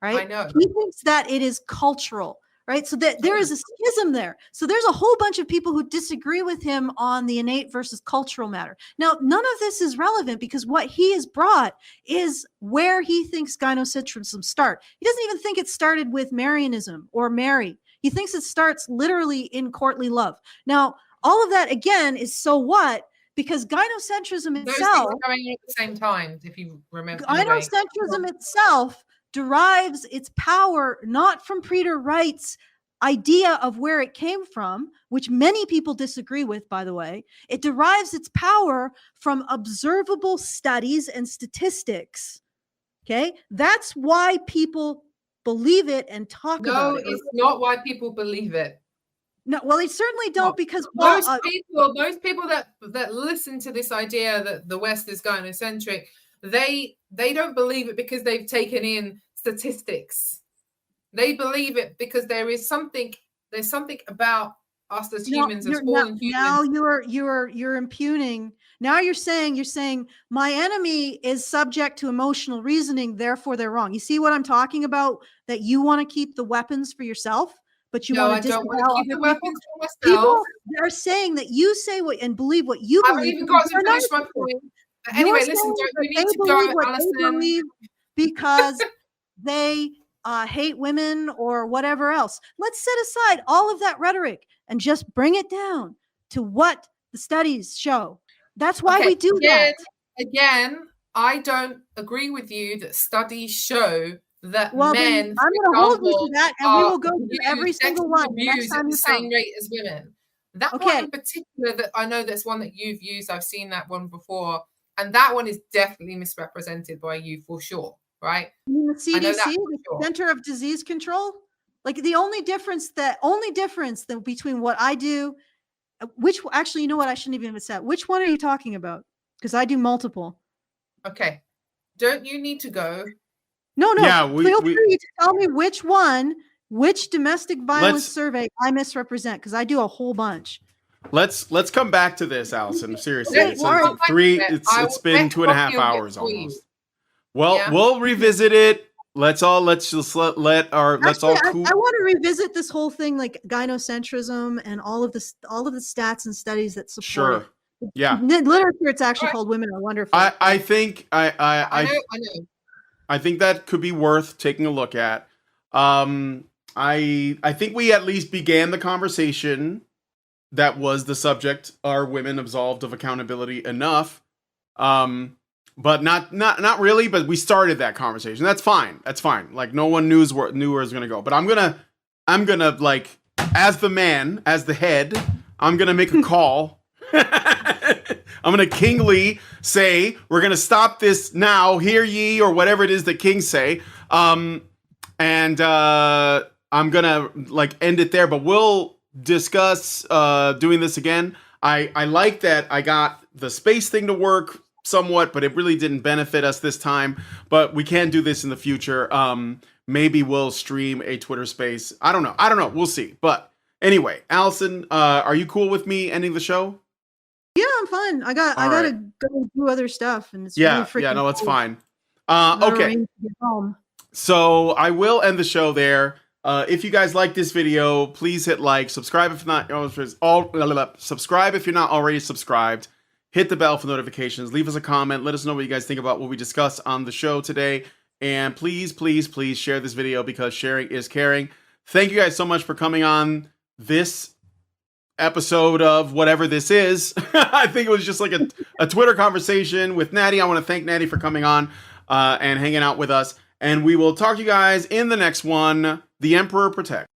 right? I know. He thinks that it is cultural, right? So that there is a schism there. So there's a whole bunch of people who disagree with him on the innate versus cultural matter. Now, none of this is relevant because what he has brought is where he thinks gynocentrism starts. He doesn't even think it started with Marianism or Mary. He thinks it starts literally in courtly love. Now, all of that, again, is so what? Because gynocentrism itself... Those things are going at the same time, if you remember. Gynocentrism itself derives its power not from Peter Wright's idea of where it came from, which many people disagree with, by the way. It derives its power from observable studies and statistics. Okay? That's why people believe it and talk about it. No, it's not why people believe it. No, well, they certainly don't, because those people that listen to this idea that the West is gynocentric, they don't believe it because they've taken in statistics. They believe it because there's something about us as humans, as fallen humans. Now you're impugning. Now you're saying my enemy is subject to emotional reasoning, therefore they're wrong. You see what I'm talking about? That you want to keep the weapons for yourself. But you want to keep the weapons for myself. People are saying that you say what and believe what you believe. I haven't even got to finish my point. Anyway, listen, we need to go, Alison. Because they hate women or whatever else. Let's set aside all of that rhetoric and just bring it down to what the studies show. That's why we do that. Again, I don't agree with you that studies show that men, I'm going to hold you to that, and we will go through every single one next time at the you same rate as women. That one in particular, that I know that's one that you've used. I've seen that one before, and that one is definitely misrepresented by you for sure, right? You mean the CDC, the Center of Disease Control? Like the only difference between what I do, actually, you know what? I shouldn't even have said. Which one are you talking about? Because I do multiple. Okay, don't you need to go? No. Yeah, feel free to tell me which domestic violence survey I misrepresent, because I do a whole bunch. Let's come back to this, Alison. Seriously, it's been 2.5 hours almost. Well, we'll revisit it let's just let our let's all Actually, cool. I want to revisit this whole thing, like gynocentrism and all of the stats and studies that support Sure. it. Yeah. In literature, it's actually Alright. called "Women Are Wonderful." I think I I know. I think that could be worth taking a look at. I think we at least began the conversation that was the subject. Are women absolved of accountability enough? But not really. But we started that conversation. That's fine. That's fine. Like no one knew where it was gonna go. But I'm gonna like as the man, as the head, I'm gonna make a call. I'm gonna kingly say we're gonna stop this now. Hear ye, or whatever it is that kings say. And I'm gonna like end it there. But we'll discuss doing this again. I like that I got the space thing to work somewhat, but it really didn't benefit us this time. But we can do this in the future. Maybe we'll stream a Twitter space. I don't know. We'll see. But anyway, Allison, are you cool with me ending the show? Yeah, I'm fine. I gotta go do other stuff, and it's really freaking no, it's cold. fine. Never Okay. arranged to get home. So I will end the show there. If you guys like this video, please hit like, subscribe if not subscribe if you're not already subscribed. Hit the bell for notifications. Leave us a comment. Let us know what you guys think about what we discussed on the show today. And please, please, please share this video because sharing is caring. Thank you guys so much for coming on this episode of whatever this is. I think it was just like a Twitter conversation with Natty. I want to thank Natty for coming on and hanging out with us. And we will talk to you guys in the next one. The Emperor Protect.